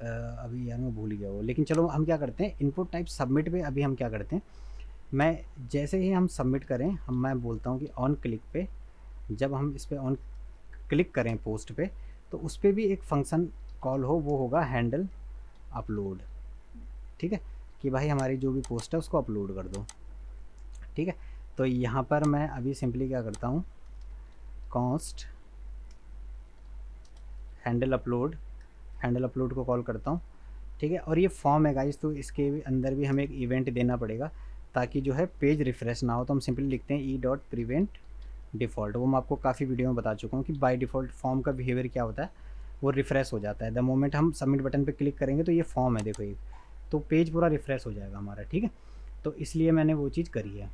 अभी यार मैं भूल गया वो, लेकिन चलो हम क्या करते हैं, इनपुट टाइप सबमिट पे अभी हम क्या करते हैं, मैं जैसे ही हम सबमिट करें, मैं बोलता हूँ कि ऑन क्लिक पे, जब हम इस पर ऑन क्लिक करें पोस्ट पे, तो उस पर भी एक फंक्शन कॉल हो, वो होगा हैंडल अपलोड, ठीक है, कि भाई हमारी जो भी पोस्ट है उसको अपलोड कर दो, ठीक है। तो यहाँ पर मैं अभी सिंपली क्या करता हूँ, कॉन्स्ट हैंडल अपलोड को कॉल करता हूँ, ठीक है। और ये फॉर्म है गाइस, तो इसके अंदर भी हमें एक इवेंट देना पड़ेगा ताकि जो है पेज रिफ़्रेश ना हो। तो हम सिंपली लिखते हैं e.prevent डिफ़ॉल्ट, वो मैं आपको काफ़ी वीडियो में बता चुका हूँ कि बाय डिफ़ॉल्ट फॉर्म का बिहेवियर क्या होता है, वो रिफ़्रेश हो जाता है। द मोमेंट हम सबमिट बटन पे क्लिक करेंगे तो ये फॉर्म है देखो, ये तो पेज पूरा रिफ़्रेश हो जाएगा हमारा, ठीक है। तो इसलिए मैंने वो चीज़ करी है,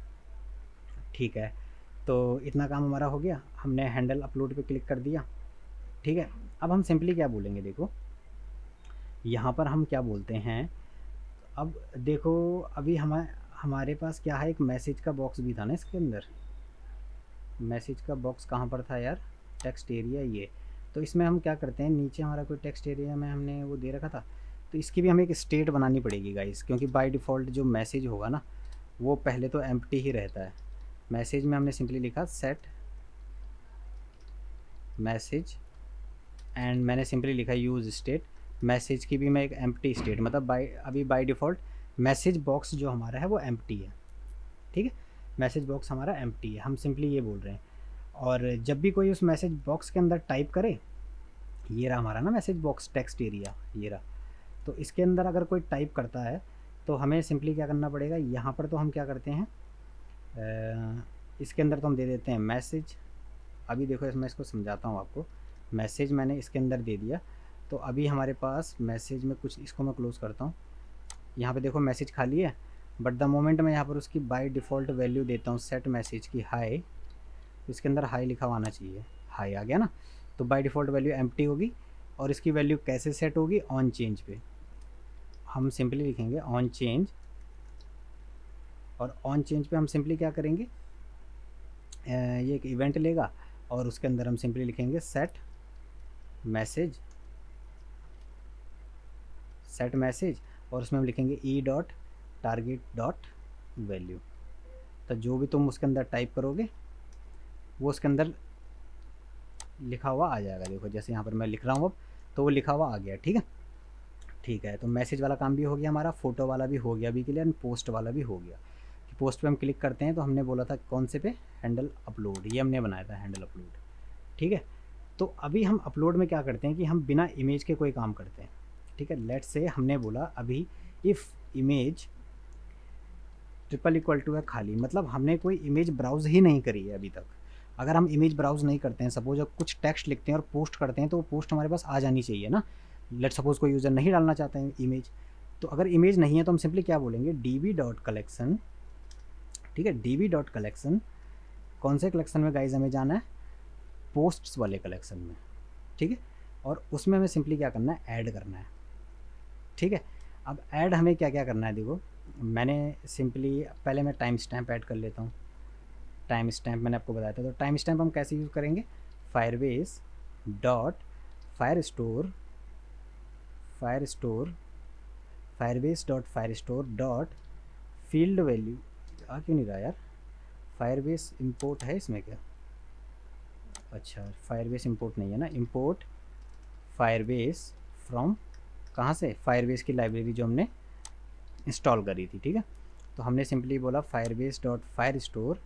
ठीक है। तो इतना काम हमारा हो गया, हमने हैंडल अपलोड पे क्लिक कर दिया, ठीक है। अब हम सिंपली क्या बोलेंगे, देखो यहाँ पर हम क्या बोलते हैं, अब देखो अभी हमारे पास क्या है, एक मैसेज का बॉक्स भी था ना इसके अंदर। मैसेज का बॉक्स कहाँ पर था यार, टेक्स्ट एरिया ये। तो इसमें हम क्या करते हैं, नीचे हमारा कोई टेक्स्ट एरिया में हमने वो दे रखा था, तो इसकी भी हमें एक स्टेट बनानी पड़ेगी गाइस, क्योंकि बाय डिफ़ॉल्ट जो मैसेज होगा ना वो पहले तो एम्प्टी ही रहता है। मैसेज में हमने सिंपली लिखा सेट मैसेज, एंड मैंने सिंपली लिखा यूज़ स्टेट। मैसेज की भी मैं एक एम्प्टी स्टेट, मतलब अभी बाय डिफ़ॉल्ट मैसेज बॉक्स जो हमारा है वो एम्प्टी है, ठीक है। मैसेज बॉक्स हमारा एम्प्टी है, हम सिंपली ये बोल रहे हैं। और जब भी कोई उस मैसेज बॉक्स के अंदर टाइप करे, ये रहा हमारा ना मैसेज बॉक्स टेक्स्ट एरिया, ये रहा, तो इसके अंदर अगर कोई टाइप करता है तो हमें सिंपली क्या करना पड़ेगा, यहाँ पर तो हम क्या करते हैं, इसके अंदर तो हम दे देते हैं मैसेज। अभी देखो मैं इसको समझाता हूँ आपको। मैसेज मैंने इसके अंदर दे दिया, तो अभी हमारे पास मैसेज में कुछ, इसको मैं क्लोज़ करता हूँ। यहाँ पे देखो मैसेज खाली है, बट द मोमेंट मैं यहाँ पर उसकी बाय डिफ़ॉल्ट वैल्यू देता हूँ सेट मैसेज की हाई, तो इसके अंदर हाई लिखा हुआ आना चाहिए, हाई आ गया ना। तो बाय डिफ़ॉल्ट वैल्यू एम्प्टी होगी, और इसकी वैल्यू कैसे सेट होगी, ऑन चेंज पे हम सिंपली लिखेंगे ऑन चेंज। और ऑन चेंज पे हम सिंपली क्या करेंगे, ये एक इवेंट लेगा और उसके अंदर हम सिंपली लिखेंगे सेट मैसेज, और उसमें हम लिखेंगे e.target.value। तो जो भी तुम उसके अंदर टाइप करोगे वो उसके अंदर लिखा हुआ आ जाएगा। देखो जैसे यहाँ पर मैं लिख रहा हूँ अब, तो वो लिखा हुआ आ गया, ठीक है, ठीक है। तो मैसेज वाला काम भी हो गया हमारा, फ़ोटो वाला भी हो गया अभी के लिए, एंड पोस्ट वाला भी हो गया। कि पोस्ट पे हम क्लिक करते हैं तो हमने बोला था कौन से पे, हैंडल अपलोड, ये हमने बनाया था हैंडल अपलोड, ठीक है। तो अभी हम अपलोड में क्या करते हैं कि हम बिना इमेज के कोई काम करते हैं, ठीक है। लेट्स से हमने बोला अभी if image triple equal to है खाली, मतलब हमने कोई इमेज ब्राउज़ ही नहीं करी है अभी तक। अगर हम इमेज ब्राउज़ नहीं करते हैं, सपोज अब कुछ टेक्स्ट लिखते हैं और पोस्ट करते हैं, तो वो पोस्ट हमारे पास आ जानी चाहिए ना। लेट सपोज़ कोई यूज़र नहीं डालना चाहते हैं इमेज, तो अगर इमेज नहीं है तो हम सिंपली क्या बोलेंगे, db.collection, ठीक है, db.collection। कौन से कलेक्शन में गाइज हमें जाना है, पोस्ट्स वाले कलेक्शन में, ठीक है। और उसमें हमें सिंपली क्या करना है, ऐड करना है, ठीक है। अब ऐड हमें क्या क्या करना है, देखो मैंने सिंपली पहले मैं टाइम स्टैम्प ऐड कर लेता हूँ। टाइम स्टैम्प मैंने आपको बताया था, तो टाइम स्टैम्प हम कैसे यूज़ करेंगे, Firebase dot Firestore Firebase dot Firestore dot field value, आ क्यों नहीं रहा यार, फायरबेस इंपोर्ट है इसमें क्या, अच्छा फायरबेस इंपोर्ट नहीं है ना, इंपोर्ट फायरबेस फ्रॉम, कहाँ से, फायरबेस की लाइब्रेरी जो हमने इंस्टॉल करी थी, ठीक है। तो हमने सिंपली बोला Firebase dot Firestore,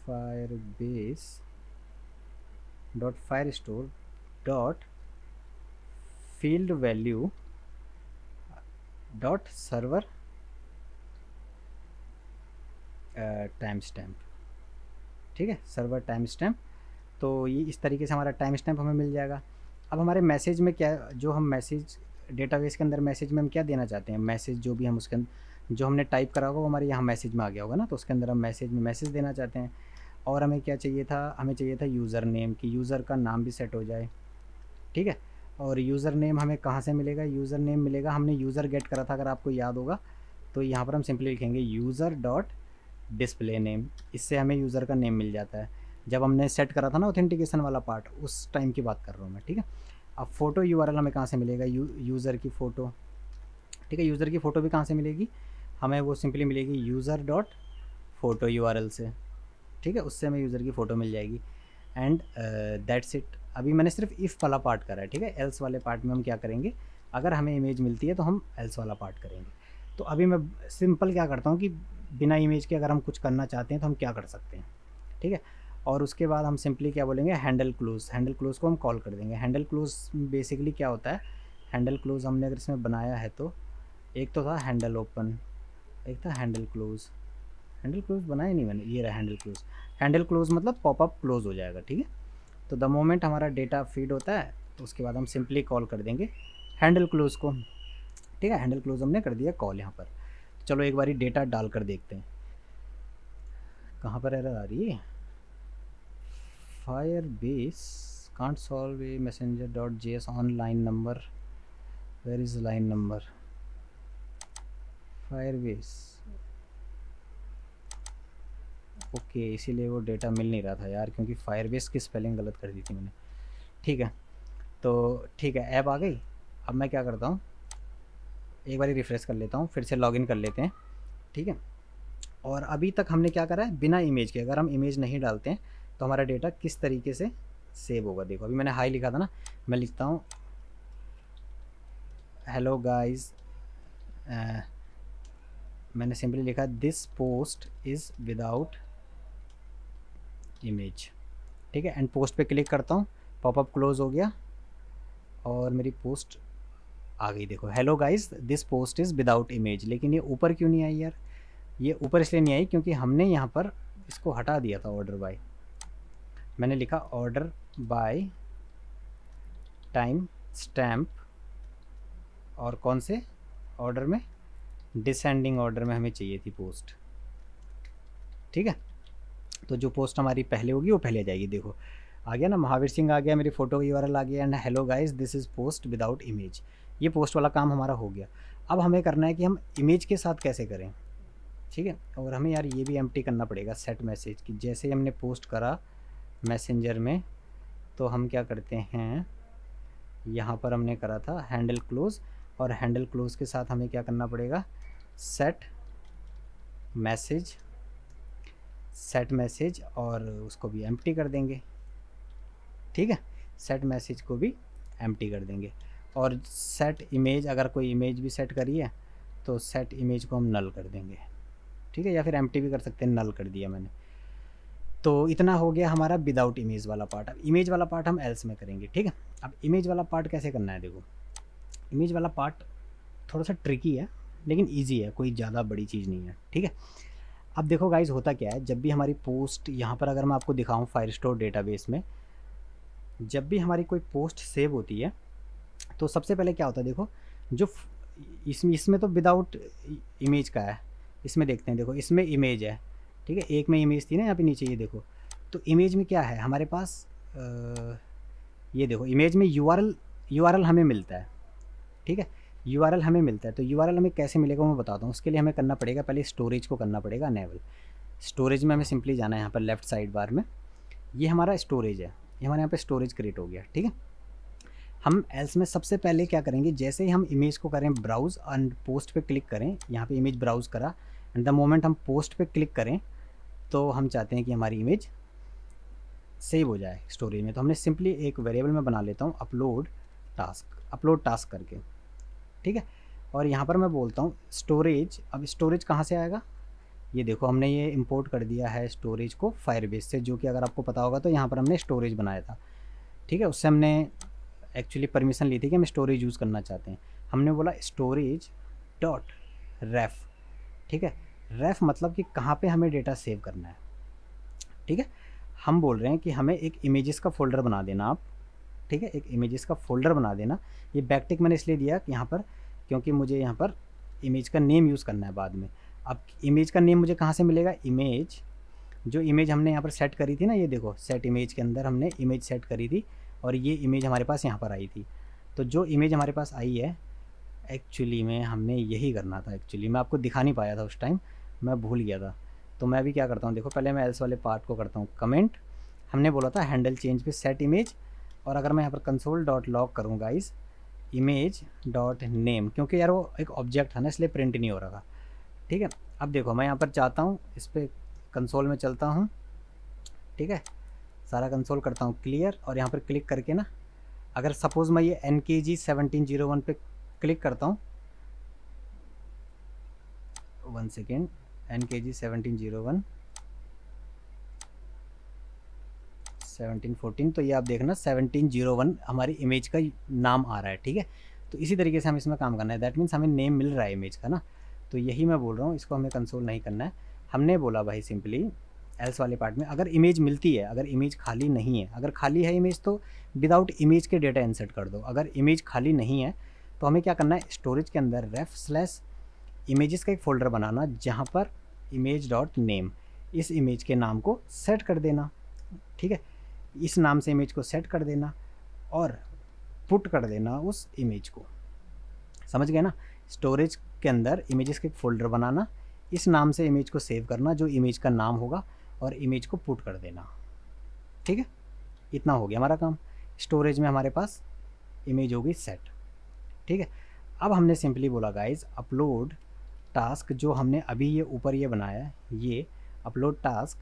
Firebase dot Firestore dot field value dot server time stamp, ठीक है, सर्वर टाइम स्टैम्प। तो ये इस तरीके से हमारा टाइम स्टैम्प हमें मिल जाएगा। अब हमारे मैसेज में क्या, जो हम मैसेज डेटाबेस के अंदर मैसेज में हम क्या देना चाहते हैं, मैसेज जो भी हम उसके अंदर जो हमने टाइप करा होगा वो हमारे यहाँ मैसेज में आ गया होगा ना, तो उसके अंदर हम मैसेज में मैसेज देना चाहते हैं। और हमें क्या चाहिए था, हमें चाहिए था यूज़र नेम, कि यूज़र का नाम भी सेट हो जाए, ठीक है। और यूज़र नेम हमें कहाँ से मिलेगा, यूज़र नेम मिलेगा, हमने यूज़र गेट करा था अगर आपको याद होगा, तो यहाँ पर हम सिंपली लिखेंगे यूज़र डॉट डिस्प्ले नेम, इससे हमें यूज़र का नेम मिल जाता है। जब हमने सेट करा था ना ऑथेंटिकेशन वाला पार्ट, उस टाइम की बात कर रहा हूँ मैं, ठीक है। अब फ़ोटो यूआरएल हमें कहाँ से मिलेगा, यूज़र की फ़ोटो, ठीक है, यूज़र की फ़ोटो भी कहाँ से मिलेगी, हमें वो सिंपली मिलेगी यूज़र डॉट फ़ोटो यूआरएल से, ठीक है, उससे हमें यूज़र की फ़ोटो मिल जाएगी। And that's it. अभी मैंने सिर्फ इफ़ वाला पार्ट करा है, ठीक है। एल्स वाले पार्ट में हम क्या करेंगे, अगर हमें इमेज मिलती है तो हम एल्स वाला पार्ट करेंगे। तो अभी मैं सिंपल क्या करता हूँ कि बिना इमेज के अगर हम कुछ करना चाहते हैं तो हम क्या कर सकते हैं, ठीक है। और उसके बाद हम सिंपली क्या बोलेंगे, हैंडल क्लोज, हैंडल क्लोज को हम कॉल कर देंगे। हैंडल क्लोज बेसिकली क्या होता है, हैंडल क्लोज हमने अगर इसमें बनाया है तो एक तो था हैंडल ओपन, एक था हैंडल क्लोज, हैंडल क्लोज बनाया नहीं मैंने, ये रहा हैंडल क्लोज। हैंडल क्लोज मतलब पॉपअप क्लोज हो जाएगा, ठीक है। तो द मोमेंट हमारा डेटा फीड होता है तो उसके बाद हम सिंपली कॉल कर देंगे हैंडल क्लोज को, ठीक है। हैंडल क्लोज हमने कर दिया कॉल यहाँ पर। तो चलो एक बारी डेटा डाल कर देखते हैं, कहाँ पर एरर आ रही है, Firebase can't solve a messenger dot JS on line number, where is line number, Firebase, okay, इसीलिए वो डेटा मिल नहीं रहा था यार, क्योंकि फायरबेस की स्पेलिंग गलत कर दी थी मैंने, ठीक है। तो ठीक है, ऐप आ गई। अब मैं क्या करता हूँ, एक बार रिफ़्रेश कर लेता हूँ, फिर से लॉगिन कर लेते हैं, ठीक है। और अभी तक हमने क्या करा है, बिना इमेज के, अगर हम इमेज नहीं डालते हैं तो हमारा डेटा किस तरीके से सेव होगा। देखो अभी मैंने हाई लिखा था ना, मैं लिखता हूँ हेलो गाइस, मैंने सिंपली लिखा this post is without image, ठीक है। एंड पोस्ट पे क्लिक करता हूँ, पॉपअप क्लोज हो गया और मेरी पोस्ट आ गई। देखो hello guys this post is without image, लेकिन ये ऊपर क्यों नहीं आई यार, ये ऊपर इसलिए नहीं आई क्योंकि हमने यहाँ पर इसको हटा दिया था, ऑर्डर बाय, मैंने लिखा ऑर्डर बाय टाइम स्टैम्प, और कौन से ऑर्डर में, डिसेंडिंग ऑर्डर में हमें चाहिए थी पोस्ट, ठीक है। तो जो पोस्ट हमारी पहले होगी वो पहले आ जाएगी। देखो आ गया ना, महावीर सिंह आ गया, मेरी फ़ोटो की यूआरएल आ गया, and hello guys this is post without image, ये पोस्ट वाला काम हमारा हो गया। अब हमें करना है कि हम इमेज के साथ कैसे करें, ठीक है। और हमें यार ये भी एम्प्टी करना पड़ेगा सेट मैसेज की, जैसे ही हमने पोस्ट करा मैसेंजर में तो हम क्या करते हैं, यहाँ पर हमने करा था हैंडल क्लोज, और हैंडल क्लोज के साथ हमें क्या करना पड़ेगा, सेट मैसेज, सेट मैसेज, और उसको भी एम्प्टी कर देंगे, ठीक है। सेट मैसेज को भी एम्प्टी कर देंगे, और सेट इमेज, अगर कोई इमेज भी सेट करी है तो सेट इमेज को हम नल कर देंगे, ठीक है, या फिर एम्प्टी भी कर सकते हैं, नल कर दिया मैंने। तो इतना हो गया हमारा विदाउट इमेज वाला पार्ट। अब इमेज वाला पार्ट हम एल्स में करेंगे, ठीक है। अब इमेज वाला पार्ट कैसे करना है, देखो इमेज वाला पार्ट थोड़ा सा ट्रिकी है लेकिन ईजी है, कोई ज़्यादा बड़ी चीज़ नहीं है, ठीक है। अब देखो गाइज होता क्या है, जब भी हमारी पोस्ट यहाँ पर अगर मैं आपको दिखाऊँ फायरस्टोर डेटाबेस में, जब भी हमारी कोई पोस्ट सेव होती है तो सबसे पहले क्या होता है, देखो जो इसमें तो विदाउट इमेज का है, इसमें देखते हैं, देखो इसमें इमेज है, ठीक है, एक में इमेज थी ना यहाँ पे नीचे, ये देखो। तो इमेज में क्या है हमारे पास, ये देखो इमेज में यूआरएल हमें मिलता है, ठीक है, यूआरएल हमें मिलता है। तो यूआरएल हमें कैसे मिलेगा मैं बताता हूँ। उसके लिए हमें करना पड़ेगा, पहले स्टोरेज को करना पड़ेगा अनेबल। स्टोरेज में हमें सिंपली जाना है यहाँ पर लेफ्ट साइड बार में, ये हमारा स्टोरेज है, ये हमारे यहाँ पे स्टोरेज क्रिएट हो गया, ठीक है। हम एल्स में सबसे पहले क्या करेंगे, जैसे ही हम इमेज को करें ब्राउज़ एंड पोस्ट पे क्लिक करें, यहाँ पे इमेज ब्राउज़ करा एंड द मोमेंट हम पोस्ट पे क्लिक करें तो हम चाहते हैं कि हमारी इमेज सेव हो जाए स्टोरेज में। तो हमने सिंपली एक वेरिएबल में बना लेता हूँ अपलोड टास्क करके, ठीक है। और यहाँ पर मैं बोलता हूँ स्टोरेज। अब स्टोरेज कहाँ से आएगा, ये देखो हमने ये इंपोर्ट कर दिया है स्टोरेज को फायरबेस से, जो कि अगर आपको पता होगा तो यहाँ पर हमने स्टोरेज बनाया था, ठीक है। उससे हमने एक्चुअली परमिशन ली थी कि हम स्टोरेज यूज़ करना चाहते हैं। हमने बोला स्टोरेज डॉट रेफ, ठीक है। रेफ मतलब कि कहाँ पे हमें डेटा सेव करना है, ठीक है। हम बोल रहे हैं कि हमें एक इमेजेस का फ़ोल्डर बना देना आप, ठीक है, एक इमेजेस का फ़ोल्डर बना देना। ये बैकटिक मैंने इसलिए दिया कि यहाँ पर, क्योंकि मुझे यहाँ पर इमेज का नेम यूज़ करना है बाद में। अब इमेज का नेम मुझे कहाँ से मिलेगा, इमेज, जो इमेज हमने यहाँ पर सेट करी थी ना, ये देखो सेट इमेज के अंदर हमने इमेज सेट करी थी और ये इमेज हमारे पास यहाँ पर आई थी। तो जो इमेज हमारे पास आई है एक्चुअली में हमने यही करना था, एक्चुअली मैं आपको दिखा नहीं पाया था उस टाइम, मैं भूल गया था। तो मैं अभी क्या करता हूँ, देखो पहले मैं एल्स वाले पार्ट को करता हूँ कमेंट। हमने बोला था हैंडल चेंज पे सेट इमेज, और अगर मैं यहाँ पर कंसोल डॉट लॉग करूँ गाइस इमेज डॉट नेम, क्योंकि यार वो एक ऑब्जेक्ट था ना इसलिए प्रिंट नहीं हो रहा था, ठीक है। अब देखो मैं यहाँ पर चाहता हूँ, इस पर कंसोल में चलता हूँ, ठीक है, सारा कंसोल करता हूँ क्लियर, और यहाँ पर क्लिक करके ना, अगर सपोज़ मैं ये NKG 1701 पे क्लिक करता हूँ, 1 सेकेंड, NKG 1701 1714, तो ये आप देखना 1701 हमारी इमेज का नाम आ रहा है, ठीक है। तो इसी तरीके से हम इसमें काम करना है, दैट मीन्स हमें नेम मिल रहा है इमेज का ना। तो यही मैं बोल रहा हूँ, इसको हमें कंसोल नहीं करना है। हमने बोला भाई सिंपली एल्स वाले पार्ट में अगर इमेज मिलती है, अगर इमेज खाली नहीं है, अगर खाली है इमेज तो विदाउट इमेज के डेटा इंसर्ट कर दो। अगर इमेज खाली नहीं है तो हमें क्या करना है, स्टोरेज के अंदर रेफ स्लैश इमेजेस का एक फ़ोल्डर बनाना जहाँ पर इमेज डॉट नेम, इस इमेज के नाम को सेट कर देना, ठीक है। इस नाम से इमेज को सेट कर देना और पुट कर देना उस इमेज को, समझ गए ना। स्टोरेज के अंदर इमेजेस का एक फ़ोल्डर बनाना, इस नाम से इमेज को सेव करना जो इमेज का नाम होगा, और इमेज को पुट कर देना, ठीक है। इतना हो गया हमारा काम। स्टोरेज में हमारे पास इमेज होगी सेट, ठीक है। अब हमने सिंपली बोला गाइज अपलोड टास्क, जो हमने अभी ये ऊपर ये बनाया है, ये अपलोड टास्क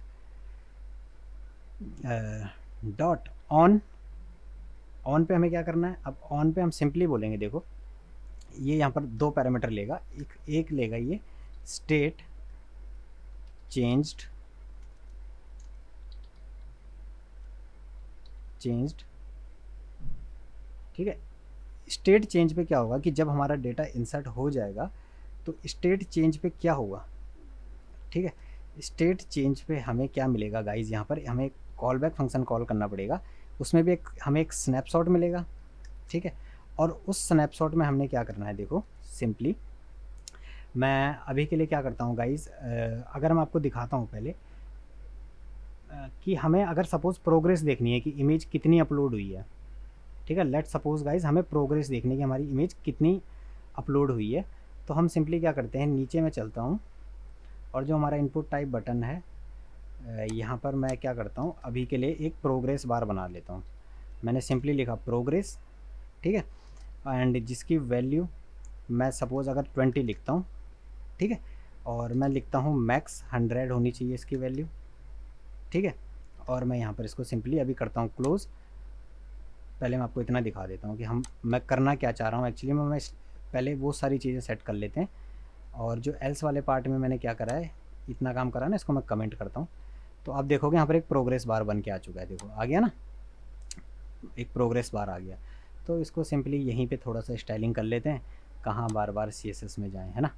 डॉट ऑन पे हमें क्या करना है। अब ऑन पे हम सिंपली बोलेंगे, देखो ये यहाँ पर दो पैरामीटर लेगा, एक लेगा ये स्टेट चेंज्ड, ठीक है। स्टेट चेंज पे क्या होगा कि जब हमारा डेटा इंसर्ट हो जाएगा तो स्टेट चेंज पे क्या होगा, ठीक है। स्टेट चेंज पे हमें क्या मिलेगा गाइज, यहाँ पर हमें कॉल बैक फंक्शन कॉल करना पड़ेगा, उसमें भी हमें एक स्नैपशॉट मिलेगा, ठीक है। और उस स्नैपशॉट में हमने क्या करना है, देखो सिंपली मैं अभी के लिए क्या करता हूँ गाइज, अगर मैं आपको दिखाता हूँ पहले कि हमें अगर सपोज़ प्रोग्रेस देखनी है कि इमेज कितनी अपलोड हुई है, ठीक है। लेट सपोज़ गाइज हमें प्रोग्रेस देखनी है कि हमारी इमेज कितनी अपलोड हुई है। तो हम सिंपली क्या करते हैं, नीचे मैं चलता हूँ और जो हमारा इनपुट टाइप बटन है यहाँ पर मैं क्या करता हूँ, अभी के लिए एक प्रोग्रेस बार बना लेता हूँ। मैंने सिंपली लिखा प्रोग्रेस, ठीक है, एंड जिसकी वैल्यू मैं सपोज़ अगर 20 लिखता हूँ, ठीक है, और मैं लिखता हूँ मैक्स 100 होनी चाहिए इसकी वैल्यू, ठीक है। और मैं यहाँ पर इसको सिंपली अभी करता हूँ क्लोज़। पहले मैं आपको इतना दिखा देता हूँ कि मैं करना क्या चाह रहा हूँ एक्चुअली मैं पहले वो सारी चीज़ें सेट कर लेते हैं। और जो एल्स वाले पार्ट में मैंने क्या करा है, इतना काम करा ना, इसको मैं कमेंट करता हूँ। तो आप देखोगे यहाँ पर एक प्रोग्रेस बार बन के आ चुका है, देखो आ गया ना, एक प्रोग्रेस बार आ गया। तो इसको सिंपली यहीं पे थोड़ा सा स्टाइलिंग कर लेते हैं, कहाँ बार बार CSS में जाएं, है ना।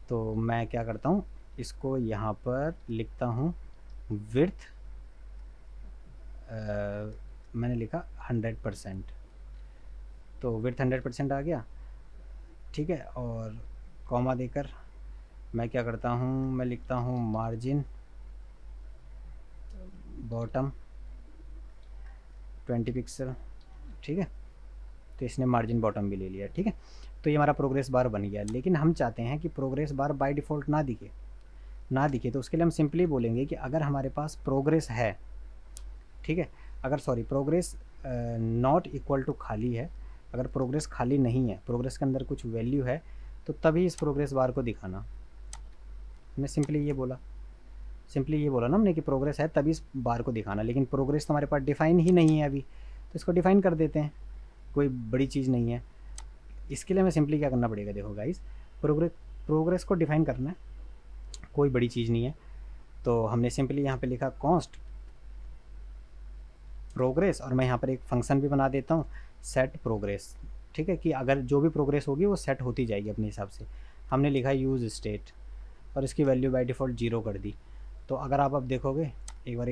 तो मैं क्या करता हूँ, इसको यहाँ पर लिखता हूँ विड्थ, मैंने लिखा 100%, तो विड्थ 100% आ गया, ठीक है। और कॉमा देकर मैं क्या करता हूँ, मैं लिखता हूँ मार्जिन बॉटम 20 पिक्सल, ठीक है। तो इसने मार्जिन बॉटम भी ले लिया, ठीक है। तो ये हमारा प्रोग्रेस बार बन गया। लेकिन हम चाहते हैं कि प्रोग्रेस बार बाय डिफ़ॉल्ट ना दिखे, तो उसके लिए हम सिंपली बोलेंगे कि अगर हमारे पास प्रोग्रेस है, ठीक है, अगर प्रोग्रेस नॉट इक्वल टू खाली है, अगर प्रोग्रेस खाली नहीं है, प्रोग्रेस के अंदर कुछ वैल्यू है, तो तभी इस प्रोग्रेस बार को दिखाना। हमने सिंपली ये बोला ना हमने कि प्रोग्रेस है तभी इस बार को दिखाना, लेकिन प्रोग्रेस तो हमारे पास डिफ़ाइन ही नहीं है अभी, तो इसको डिफ़ाइन कर देते हैं, कोई बड़ी चीज़ नहीं है। इसके लिए हमें सिंपली क्या करना पड़ेगा, देखो गाइस, प्रोग्रेस को डिफ़ाइन करना है, कोई बड़ी चीज़ नहीं है। तो हमने सिंपली यहाँ पे लिखा कॉन्स्ट प्रोग्रेस, और मैं यहाँ पर एक फंक्शन भी बना देता हूँ सेट प्रोग्रेस, ठीक है, कि अगर जो भी प्रोग्रेस होगी वो सेट होती जाएगी अपने हिसाब से। हमने लिखा यूज़ स्टेट और इसकी वैल्यू बाय डिफ़ॉल्ट 0 कर दी। तो अगर आप अब देखोगे एक बार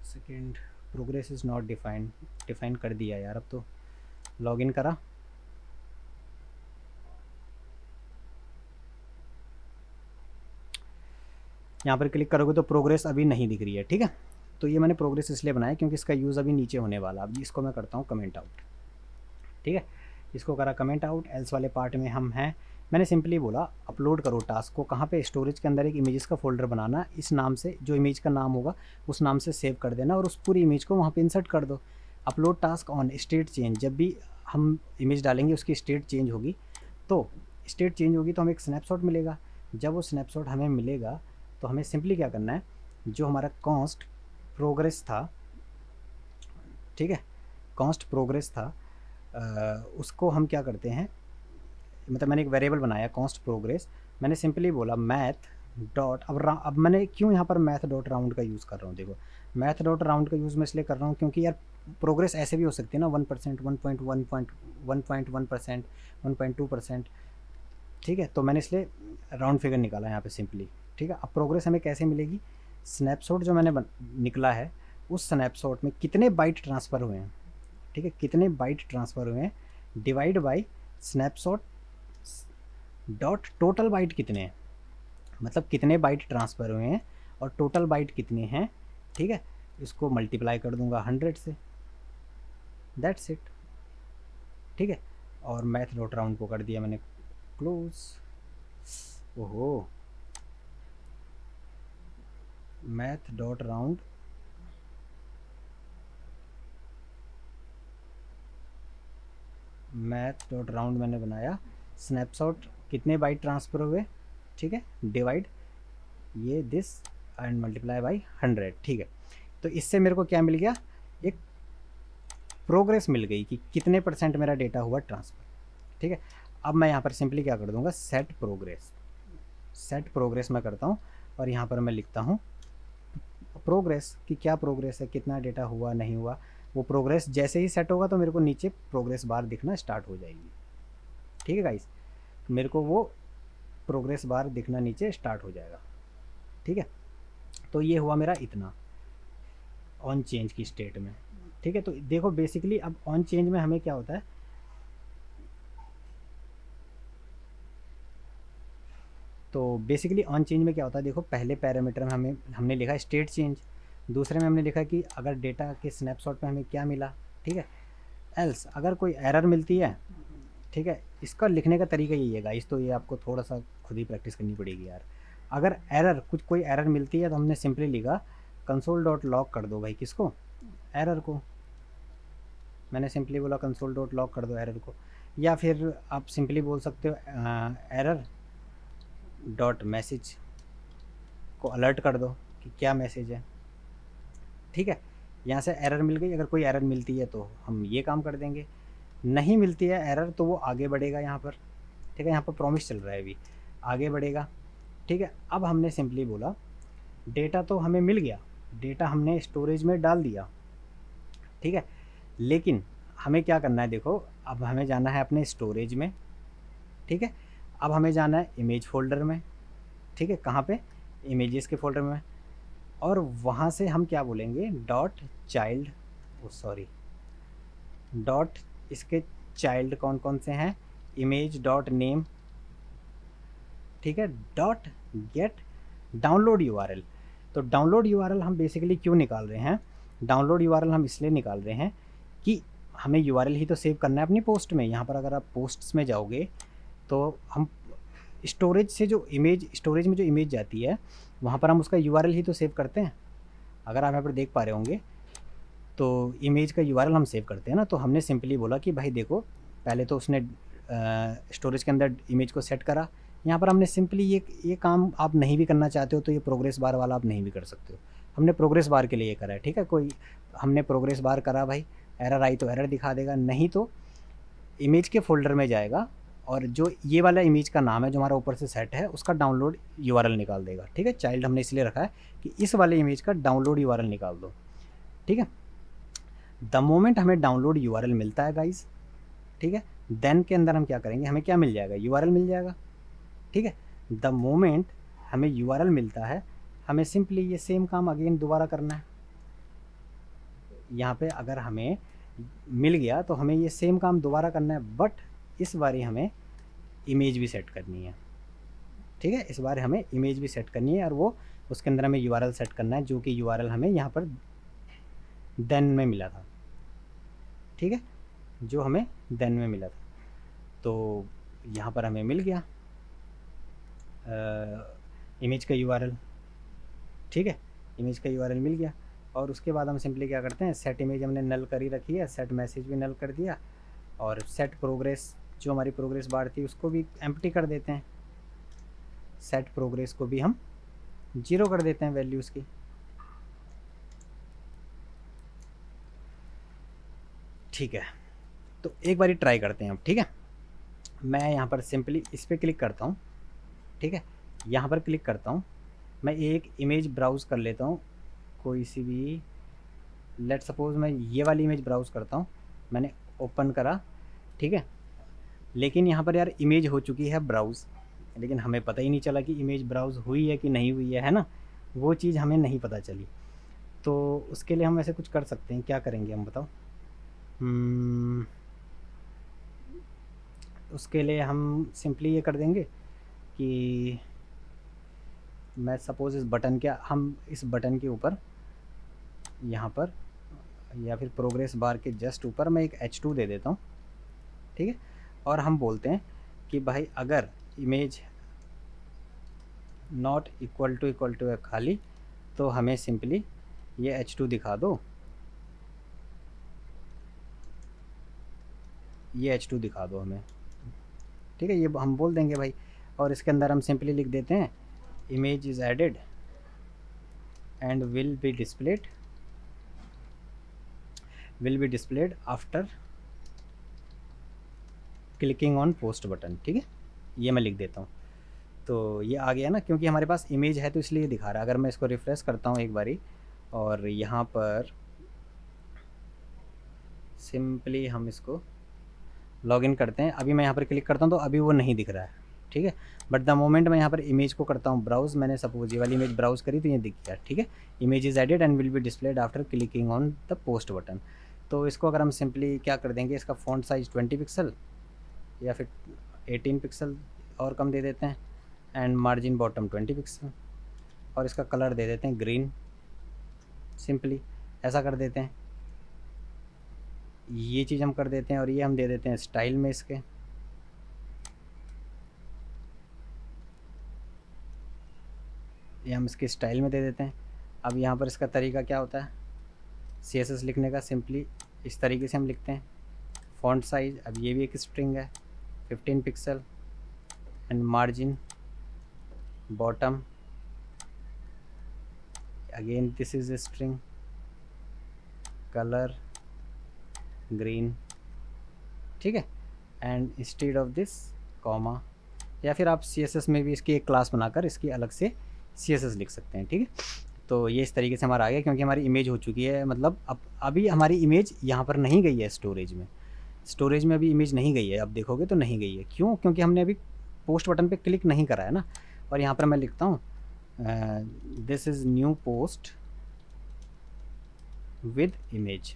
second, progress is not define कर दिया यार, अब तो लॉगिन करा, यहाँ पर क्लिक करोगे तो प्रोग्रेस अभी नहीं दिख रही है, ठीक है। तो ये मैंने प्रोग्रेस इसलिए बनाया क्योंकि इसका यूज़ अभी नीचे होने वाला। अब इसको मैं करता हूँ कमेंट आउट, ठीक है, इसको करा कमेंट आउट। एल्स वाले पार्ट में हम हैं, मैंने सिंपली बोला अपलोड करो टास्क को, कहाँ पे, स्टोरेज के अंदर एक इमेजेस का फोल्डर बनाना, इस नाम से, जो इमेज का नाम होगा उस नाम से सेव कर देना और उस पूरी इमेज को वहाँ पे इंसर्ट कर दो। Upload task on state change, जब भी हम इमेज डालेंगे उसकी स्टेट चेंज होगी, तो स्टेट चेंज होगी तो हमें एक स्नैपशॉट मिलेगा। जब वो स्नैपशॉट हमें मिलेगा तो हमें सिंपली क्या करना है, जो हमारा कॉन्स्ट प्रोग्रेस था, ठीक है, कॉन्स्ट प्रोग्रेस था, उसको हम क्या करते हैं, मतलब मैंने एक वेरिएबल बनाया कॉन्स्ट प्रोग्रेस, मैंने सिंपली बोला मैथ डॉट, अब मैंने क्यों यहाँ पर मैथ डॉट राउंड का यूज़ कर रहा हूँ, देखो मैथ डॉट राउंड का यूज़ मैं इसलिए कर रहा हूँ क्योंकि यार प्रोग्रेस ऐसे भी हो सकती है ना, 1%, 1.1%, 1.2%, ठीक है। तो मैंने इसलिए राउंड फिगर निकाला यहाँ पे सिंपली, ठीक है। अब प्रोग्रेस हमें कैसे मिलेगी, स्नैपशॉट जो मैंने निकला है उस स्नैपशॉट में कितने बाइट ट्रांसफ़र हुए हैं, ठीक है, कितने बाइट ट्रांसफ़र हुए हैं, divide by snapshot dot total byte कितने हैं, मतलब कितने बाइट ट्रांसफ़र हुए हैं और टोटल बाइट कितने हैं, ठीक है। इसको मल्टीप्लाई कर दूंगा 100 से, दैट्स इट, ठीक है। और मैथ डॉट राउंड को कर दिया मैंने क्लोज। ओहो, math dot round, math dot round मैंने बनाया, स्नैपशॉट कितने बाइट ट्रांसफ़र हुए, ठीक है, डिवाइड ये दिस एंड मल्टीप्लाई बाई 100, ठीक है। तो इससे मेरे को क्या मिल गया, एक प्रोग्रेस मिल गई कि कितने % मेरा डेटा हुआ ट्रांसफ़र, ठीक है। अब मैं यहाँ पर सिंपली क्या कर दूँगा, सेट प्रोग्रेस मैं करता हूँ और यहाँ पर मैं लिखता हूँ प्रोग्रेस कि क्या प्रोग्रेस है, कितना डेटा हुआ नहीं हुआ। वो प्रोग्रेस जैसे ही सेट होगा तो मेरे को नीचे प्रोग्रेस बार दिखना स्टार्ट हो जाएगी, ठीक है गाइस, मेरे को वो प्रोग्रेस बार दिखना नीचे स्टार्ट हो जाएगा, ठीक है। तो ये हुआ मेरा इतना ऑन चेंज की स्टेट में, ठीक है। तो देखो बेसिकली अब ऑन चेंज में हमें क्या होता है, तो बेसिकली ऑन चेंज में क्या होता है, देखो पहले पैरामीटर में हमने लिखा स्टेट चेंज, दूसरे में हमने लिखा कि अगर डेटा के स्नैपशॉट में हमें क्या मिला, ठीक है। एल्स अगर कोई एरर मिलती है, ठीक है, इसका लिखने का तरीका यही है गाइस, तो ये आपको थोड़ा सा खुद ही प्रैक्टिस करनी पड़ेगी यार। अगर एरर कोई एरर मिलती है तो हमने सिंपली लिखा कंसोल डॉट लॉग कर दो भाई, किसको, एरर को, मैंने सिंपली बोला कंसोल डॉट लॉग कर दो एरर को, या फिर आप सिंपली बोल सकते हो एरर डॉट मैसेज को अलर्ट कर दो कि क्या मैसेज है, ठीक है। यहाँ से एरर मिल गई, अगर कोई एरर मिलती है तो हम ये काम कर देंगे, नहीं मिलती है एरर तो वो आगे बढ़ेगा यहाँ पर, ठीक है। यहाँ पर प्रॉमिस चल रहा है अभी, आगे बढ़ेगा, ठीक है। अब हमने सिंपली बोला डेटा तो हमें मिल गया, डेटा हमने स्टोरेज में डाल दिया, ठीक है, लेकिन हमें क्या करना है, देखो अब हमें जाना है अपने स्टोरेज में, ठीक है। अब हमें जाना है इमेज फोल्डर में, ठीक है, कहाँ पे, इमेजेस के फोल्डर में, और वहाँ से हम क्या बोलेंगे, डॉट चाइल्ड, सॉरी डॉट, इसके चाइल्ड कौन कौन से हैं, इमेज डॉट नेम, ठीक है, डॉट गेट डाउनलोड यूआरएल। तो डाउनलोड यूआरएल हम बेसिकली क्यों निकाल रहे हैं, डाउनलोड यूआरएल हम इसलिए निकाल रहे हैं कि हमें यूआरएल ही तो सेव करना है अपनी पोस्ट में। यहाँ पर अगर आप पोस्ट्स में जाओगे तो हम स्टोरेज से जो इमेज, स्टोरेज में जो इमेज जाती है वहाँ पर हम उसका यूआरएल ही तो सेव करते हैं। अगर आप यहाँ पर देख पा रहे होंगे तो इमेज का यूआरएल हम सेव करते हैं ना, तो हमने सिंपली बोला कि भाई देखो, पहले तो उसने स्टोरेज के अंदर इमेज को सेट करा। यहाँ पर हमने सिंपली ये काम आप नहीं भी करना चाहते हो तो ये प्रोग्रेस बार वाला आप नहीं भी कर सकते हो। हमने प्रोग्रेस बार के लिए ये करा है, ठीक है। कोई हमने प्रोग्रेस बार करा भाई, एरर आई तो एरर दिखा देगा, नहीं तो इमेज के फ़ोल्डर में जाएगा और जो ये वाला इमेज का नाम है जो हमारा ऊपर से सेट है उसका डाउनलोड यूआरएल निकाल देगा, ठीक है। चाइल्ड हमने इसलिए रखा है कि इस वाले इमेज का डाउनलोड यूआरएल निकाल दो, ठीक है। द मोमेंट हमें डाउनलोड यूआरएल मिलता है गाइज, ठीक है, देन के अंदर हम क्या करेंगे, हमें क्या मिल जाएगा, यूआरएल मिल जाएगा, ठीक है। द मोमेंट हमें यूआरएल मिलता है, हमें सिंपली ये सेम काम अगेन दोबारा करना है। यहाँ पे अगर हमें मिल गया तो हमें ये सेम काम दोबारा करना है, बट इस बारी हमें इमेज भी सेट करनी है, ठीक है। इस बार हमें इमेज भी सेट करनी है और वो उसके अंदर हमें यूआरएल सेट करना है, जो कि यूआरएल हमें यहाँ पर देन में मिला था, ठीक है, जो हमें देन में मिला था। तो यहाँ पर हमें मिल गया इमेज का यूआरएल, ठीक है, इमेज का यूआरएल मिल गया। और उसके बाद हम सिंपली क्या करते हैं, सेट इमेज हमने नल करी रखी है, सेट मैसेज भी नल कर दिया, और सेट प्रोग्रेस जो हमारी प्रोग्रेस बार थी उसको भी एम्प्टी कर देते हैं। सेट प्रोग्रेस को भी हम 0 कर देते हैं वैल्यूज़ की, ठीक है। तो एक बारी ट्राई करते हैं अब, ठीक है। मैं यहाँ पर सिंपली इस पर क्लिक करता हूँ, ठीक है, यहाँ पर क्लिक करता हूँ, मैं एक इमेज ब्राउज़ कर लेता हूँ, कोई सी भी, लेट सपोज़ मैं ये वाली इमेज ब्राउज़ करता हूँ, मैंने ओपन करा, ठीक है। लेकिन यहाँ पर यार इमेज हो चुकी है ब्राउज़, लेकिन हमें पता ही नहीं चला कि इमेज ब्राउज़ हुई है कि नहीं हुई है ना, वो चीज़ हमें नहीं पता चली। तो उसके लिए हम ऐसे कुछ कर सकते हैं, क्या करेंगे हम बताओ। उसके लिए हम सिंपली ये कर देंगे कि मैं सपोज़ इस बटन के ऊपर यहाँ पर या फिर प्रोग्रेस बार के जस्ट ऊपर मैं एक H2 दे देता हूँ, ठीक है। और हम बोलते हैं कि भाई अगर इमेज नॉट इक्वल टू है खाली, तो हमें सिंपली ये H2 दिखा दो, ये H2 दिखा दो हमें, ठीक है, ये हम बोल देंगे भाई। और इसके अंदर हम सिंपली लिख देते हैं image is added and will be displayed after clicking on post button, ठीक है, ये मैं लिख देता हूँ। तो ये आ गया ना, क्योंकि हमारे पास इमेज है तो इसलिए ये दिखा रहा है। अगर मैं इसको रिफ़्रेश करता हूँ एक बारी और यहाँ पर सिंपली हम इसको लॉगिन करते हैं, अभी मैं यहाँ पर क्लिक करता हूँ तो अभी वो नहीं दिख रहा है, ठीक है। बट द मोमेंट मैं यहाँ पर इमेज को करता हूँ ब्राउज़, मैंने सपोज ये वाली इमेज ब्राउज़ करी तो ये दिख गया, ठीक है। Image is added and will be displayed after clicking on the post button. तो इसको अगर हम सिंपली क्या कर देंगे, इसका फ़ॉन्ट साइज़ 20 पिक्सल या फिर 18 पिक्सल और कम दे देते हैं, एंड मार्जिन बॉटम 20 पिक्सल, और इसका कलर दे देते हैं ग्रीन, सिंपली ऐसा कर देते हैं। ये चीज़ हम कर देते हैं और ये हम दे देते हैं स्टाइल में इसके, ये हम इसके स्टाइल में दे देते हैं। अब यहाँ पर इसका तरीका क्या होता है CSS लिखने का, सिंपली इस तरीके से हम लिखते हैं। फ़ॉन्ट साइज़, अब ये भी एक स्ट्रिंग है, 15 pixel, and margin bottom again this is a string, colour green, ठीक है, and instead of this comma, या फिर आप CSS में भी इसकी एक क्लास बनाकर इसकी अलग से CSS लिख सकते हैं, ठीक है। तो ये इस तरीके से हमारा आ गया, क्योंकि हमारी इमेज हो चुकी है, मतलब अब अभी हमारी इमेज यहाँ पर नहीं गई है स्टोरेज में अभी इमेज नहीं गई है, अब देखोगे तो नहीं गई है। क्यों? क्योंकि हमने अभी पोस्ट बटन पे क्लिक नहीं करा है ना। और यहाँ पर मैं लिखता हूँ this is new post with image.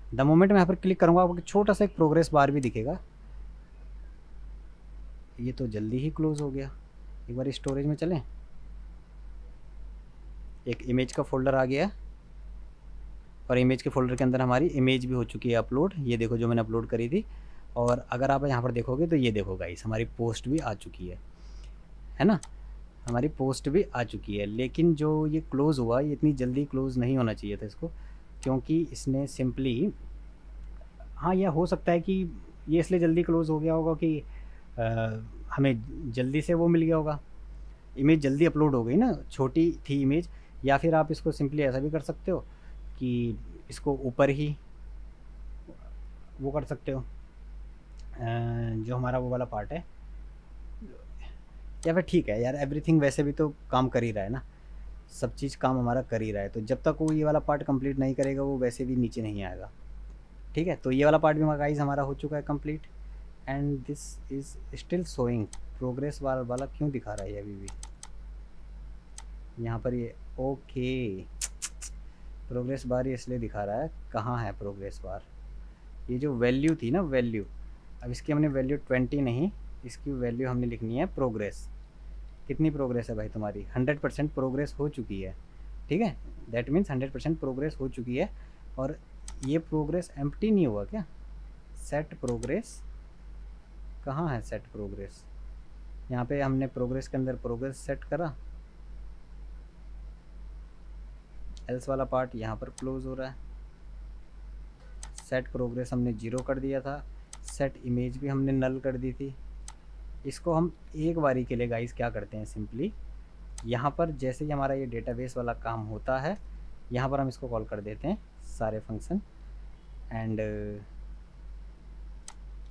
The moment मैं यहाँ पर क्लिक करूँगा आपको छोटा सा एक प्रोग्रेस बार भी दिखेगा। ये तो जल्दी ही क्लोज़ हो गया। एक बार स्टोरेज में चलें, एक इमेज का फ़ोल्डर आ गया और इमेज के फ़ोल्डर के अंदर हमारी इमेज भी हो चुकी है अपलोड। ये देखो जो मैंने अपलोड करी थी। और अगर आप यहाँ पर देखोगे तो ये देखो गाइस, हमारी पोस्ट भी आ चुकी है ना, हमारी पोस्ट भी आ चुकी है। लेकिन जो ये क्लोज़ हुआ, ये इतनी जल्दी क्लोज़ नहीं होना चाहिए था इसको। क्योंकि इसने सिंपली, हाँ, यह हो सकता है कि ये इसलिए जल्दी क्लोज़ हो गया होगा कि हमें जल्दी से वो मिल गया होगा, इमेज जल्दी अपलोड हो गई ना, छोटी थी इमेज। या फिर आप इसको सिंपली ऐसा भी कर सकते हो कि इसको ऊपर ही वो कर सकते हो, जो हमारा वो वाला पार्ट है। या फिर ठीक है यार, एवरीथिंग वैसे भी तो काम कर ही रहा है ना, सब चीज़ काम हमारा कर ही रहा है, तो जब तक वो ये वाला पार्ट कंप्लीट नहीं करेगा वो वैसे भी नीचे नहीं आएगा। ठीक है, तो ये वाला पार्ट भी गाइस हमारा हो चुका है complete. And this is still showing progress वाला वाला क्यों दिखा रहा है ये अभी भी यहाँ पर ये? ओके, प्रोग्रेस बार ये इसलिए दिखा रहा है, कहाँ है प्रोग्रेस बार? ये जो वैल्यू थी ना, वैल्यू, अब इसकी हमने वैल्यू 20 नहीं, इसकी वैल्यू हमने लिखनी है प्रोग्रेस। कितनी प्रोग्रेस है भाई तुम्हारी? 100% प्रोग्रेस हो चुकी है। ठीक है, दैट मीन्स 100% प्रोग्रेस हो चुकी है। और ये प्रोग्रेस एम्प्टी नहीं हुआ क्या? सेट प्रोग्रेस कहाँ है? सेट प्रोग्रेस यहाँ पे हमने प्रोग्रेस के अंदर प्रोग्रेस सेट करा, एल्स वाला पार्ट यहाँ पर क्लोज हो रहा है। सेट प्रोग्रेस हमने 0 कर दिया था, सेट इमेज भी हमने नल कर दी थी। इसको हम एक बारी के लिए गाइस क्या करते हैं, सिंपली यहाँ पर जैसे ही हमारा ये डेटाबेस वाला काम होता है, यहाँ पर हम इसको कॉल कर देते हैं सारे फंक्शन। एंड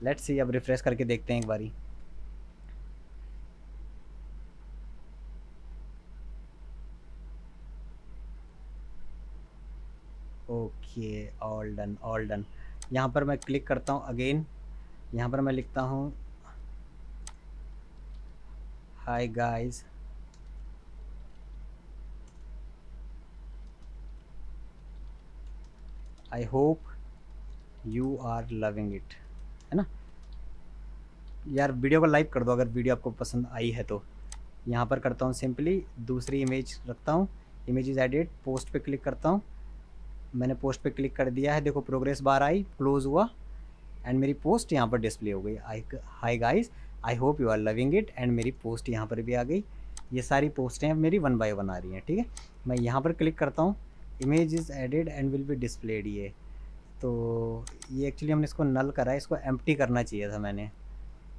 लेट्स सी, अब रिफ्रेश करके देखते हैं एक बारी। Okay, all done, all done. यहाँ पर मैं क्लिक करता हूँ अगेन, यहाँ पर मैं लिखता हूँ hi guys, I hope you are loving it, है ना यार? वीडियो को लाइक कर दो अगर वीडियो आपको पसंद आई है तो। यहाँ पर करता हूँ सिंपली दूसरी इमेज रखता हूँ, इमेज इज़ एडिट, पोस्ट पे क्लिक करता हूँ। मैंने पोस्ट पे क्लिक कर दिया है, देखो प्रोग्रेस बार आई, क्लोज हुआ, एंड मेरी पोस्ट यहाँ पर डिस्प्ले हो गई। Hi guys, I hope you are loving it, and मेरी पोस्ट यहाँ पर भी आ गई। ये सारी पोस्टें अब मेरी 1 बाय 1 आ रही हैं। ठीक है, मैं यहाँ पर क्लिक करता हूँ, image is added and will be displayed. ये तो ये एक्चुअली हमने इसको नल करा है, इसको एम्प्टी करना चाहिए था मैंने,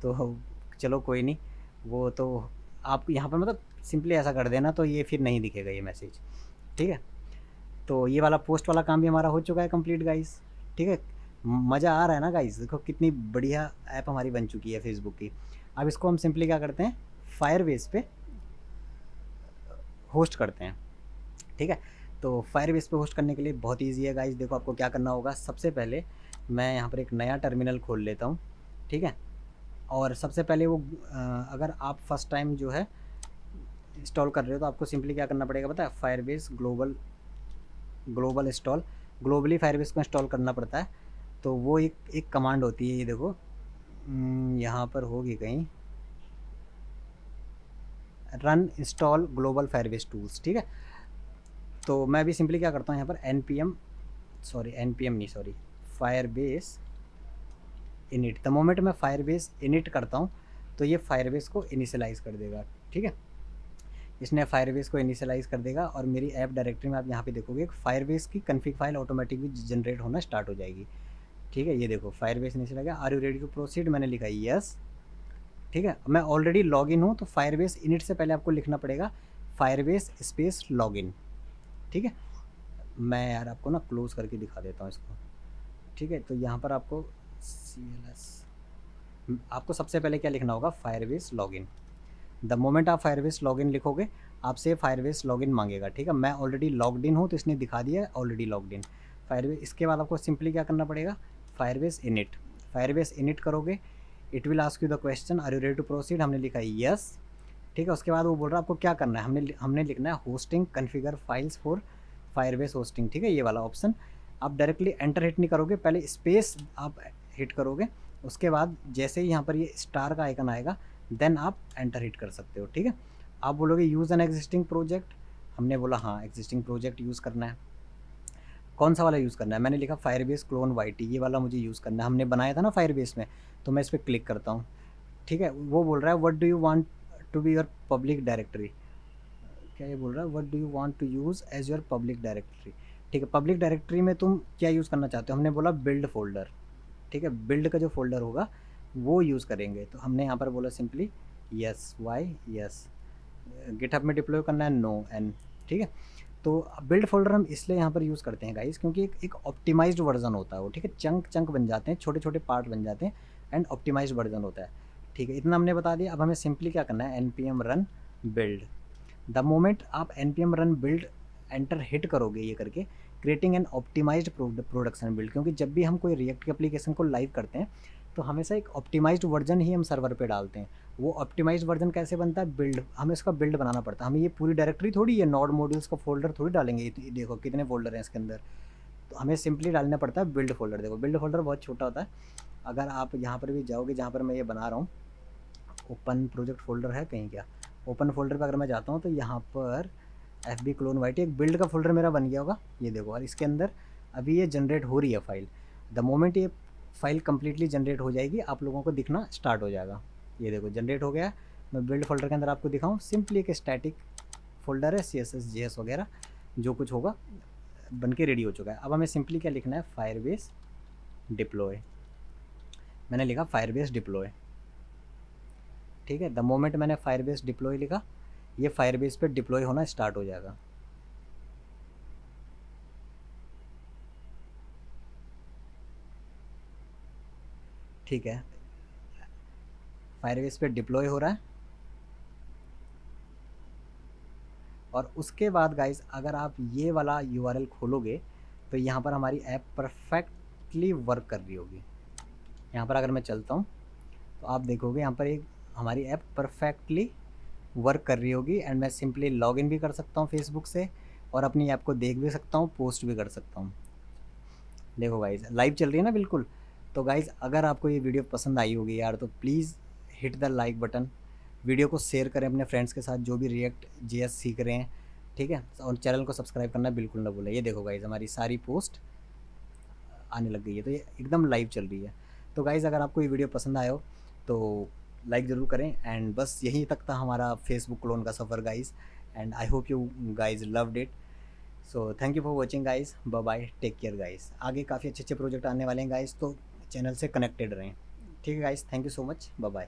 तो चलो कोई नहीं। वो तो आप यहाँ पर मतलब सिंपली ऐसा कर देना तो ये फिर नहीं दिखेगा ये मैसेज। ठीक है, तो ये वाला पोस्ट वाला काम भी हमारा हो चुका है कंप्लीट गाइस। ठीक है, मज़ा आ रहा है ना गाइस? देखो कितनी बढ़िया ऐप हमारी बन चुकी है फेसबुक की। अब इसको हम सिंपली क्या करते हैं, फायरबेस पे होस्ट करते हैं। ठीक है, तो फायरबेस पे होस्ट करने के लिए बहुत ईजी है गाइस। देखो आपको क्या करना होगा, सबसे पहले मैं यहाँ पर एक नया टर्मिनल खोल लेता हूँ। ठीक है, और सबसे पहले वो अगर आप फर्स्ट टाइम जो है इंस्टॉल कर रहे हो तो आपको सिंपली क्या करना पड़ेगा पता है? Firebase global install, globally Firebase को इंस्टॉल करना पड़ता है। तो वो एक कमांड होती है, ये देखो यहाँ पर होगी कहीं, run install global Firebase tools. ठीक है, तो मैं भी सिंपली क्या करता हूँ यहाँ पर npm Firebase init. The moment मैं फायरबेस इनिट करता हूँ तो ये फायरबेस को इनिशियलाइज़ कर देगा। ठीक है, इसने फायरबेस को इनिशियलाइज़ कर देगा और मेरी ऐप डायरेक्टरी में आप यहाँ पे देखोगे फायरबेस की कन्फिग फाइल ऑटोमेटिक भी जनरेट होना स्टार्ट हो जाएगी। ठीक है, ये देखो फायरबेस इनिशियल आ गया। Are you ready to proceed, मैंने लिखा यस। ठीक है, मैं ऑलरेडी लॉगिन हूँ तो फायरबेस इनिट से पहले आपको लिखना पड़ेगा फायरबेस स्पेस लॉगिन। ठीक है, मैं यार आपको ना क्लोज करके दिखा देता हूँ इसको। ठीक है, तो यहाँ पर आपको आपको सबसे पहले क्या लिखना होगा, फायरबेस लॉगिन। द मोमेंट आप फायरबेस लॉगिन लिखोगे आपसे फायरबेस लॉगिन मांगेगा। ठीक है, मैं ऑलरेडी लॉग्ड इन हूँ तो इसने दिखा दिया है ऑलरेडी लॉग्ड इन। फायरबेस, इसके बाद आपको सिंपली क्या करना पड़ेगा, फायरबेस इनिट करोगे, it will ask you the question are you ready to proceed, हमने लिखा है यस। ठीक है, उसके बाद वो बोल रहा है आपको क्या करना है, हमने लिखना है hosting configure files for Firebase hosting. ठीक है, ये वाला ऑप्शन आप डायरेक्टली एंटर हिट नहीं करोगे, पहले स्पेस आप हिट करोगे, उसके बाद जैसे ही यहाँ पर ये स्टार का आइकन आएगा देन आप एंटर हिट कर सकते हो। ठीक है, आप बोलोगे यूज़ एन एग्जिस्टिंग प्रोजेक्ट, हमने बोला हाँ एग्जिस्टिंग प्रोजेक्ट यूज़ करना है। कौन सा वाला यूज़ करना है, मैंने लिखा फायरबेस क्लोन वाईटी, ये वाला मुझे यूज़ करना है, हमने बनाया था ना फायरबेस में, तो मैं इस पर क्लिक करता हूँ। ठीक है, वो बोल रहा है what do you want to be your public directory, क्या ये बोल रहा है what do you want to use as your public directory. ठीक है, पब्लिक डायरेक्टरी में तुम क्या यूज़ करना चाहते हो, हमने बोला बिल्ड फ़ोल्डर, ठीक है, बिल्ड का जो फ़ोल्डर होगा वो यूज़ करेंगे। तो हमने यहाँ पर बोला simply yes, Y yes, GitHub में डिप्लॉय करना है नो एन, ठीक है। तो बिल्ड फ़ोल्डर हम इसलिए यहाँ पर यूज़ करते हैं गाइस, क्योंकि एक ऑप्टिमाइज्ड वर्जन होता है वो, ठीक है, चंक चंक बन जाते हैं, छोटे छोटे पार्ट बन जाते हैं, एंड ऑप्टिमाइज्ड वर्जन होता है, ठीक है। इतना हमने बता दिया। अब हमें सिंपली क्या करना है, N P M run build. The moment आप N P M run build enter hit करोगे ये करके, creating an optimized production build, क्योंकि जब भी हम कोई रिएक्ट की एप्लीकेशन को लाइव करते हैं तो हमेशा एक ऑप्टिमाइज्ड वर्जन ही हम सर्वर पे डालते हैं। वो ऑप्टिमाइज्ड वर्जन कैसे बनता है, बिल्ड, हमें इसका बिल्ड बनाना पड़ता है। हमें ये पूरी डायरेक्टरी थोड़ी है, नोड मॉड्यूल्स का फोल्डर थोड़ी डालेंगे, ये देखो कितने फोल्डर हैं इसके अंदर। तो हमें सिंपली डालना पड़ता है बिल्ड फोल्डर। देखो बिल्ड फोल्डर बहुत छोटा होता है। अगर आप यहाँ पर भी जाओगे जहाँ पर मैं ये बना रहा हूँ, ओपन प्रोजेक्ट फोल्डर है कहीं क्या, ओपन फोल्डर पर अगर मैं जाता हूँ तो यहाँ पर एफ बी क्लोन वाइट एक बिल्ड का फोल्डर मेरा बन गया होगा, ये देखो। और इसके अंदर अभी ये जनरेट हो रही है फाइल। द मोमेंट ये फाइल कम्प्लीटली जनरेट हो जाएगी, आप लोगों को दिखना स्टार्ट हो जाएगा। ये देखो जनरेट हो गया। मैं बिल्ड फोल्डर के अंदर आपको दिखाऊँ, सिंपली एक स्टैटिक फोल्डर है, C S S J S वगैरह जो कुछ होगा बन के रेडी हो चुका है। अब हमें सिंपली क्या लिखना है, फायरबेस डिप्लॉय। मैंने लिखा फायरबेस डिप्लॉय, ठीक है। द मोमेंट मैंने फायरबेस डिप्लॉय लिखा, ये फायरबेस पे डिप्लॉय होना स्टार्ट हो जाएगा। ठीक है, फायरबेस पे डिप्लॉय हो रहा है। और उसके बाद गाइस अगर आप ये वाला यूआरएल खोलोगे तो यहाँ पर हमारी ऐप परफेक्टली वर्क कर रही होगी। यहाँ पर अगर मैं चलता हूँ तो आप देखोगे यहाँ पर एक हमारी ऐप परफेक्टली वर्क कर रही होगी, एंड मैं सिंपली लॉगिन भी कर सकता हूँ फेसबुक से, और अपनी ऐप को देख भी सकता हूँ, पोस्ट भी कर सकता हूँ। देखो गाइज लाइव चल रही है ना बिल्कुल। तो गाइज अगर आपको ये वीडियो पसंद आई होगी यार, तो please hit the like button, video को शेयर करें अपने फ्रेंड्स के साथ जो भी रिएक्ट जेएस सीख रहे हैं, ठीक है। और चैनल को सब्सक्राइब करना बिल्कुल ना भूलें। ये देखो गाइज हमारी सारी पोस्ट आने लग गई है, तो ये एकदम लाइव चल रही है। तो गाइज़ अगर आपको ये वीडियो पसंद आया हो तो लाइक ज़रूर करें। एंड बस यहीं तक था हमारा फेसबुक क्लोन का सफ़र guys, and I hope you guys loved it. So thank you for watching guys, bye bye, take care guys. आगे काफ़ी अच्छे अच्छे प्रोजेक्ट आने वाले हैं गाइज़, तो चैनल से कनेक्टेड रहें, ठीक है guys. Thank you so much, bye bye.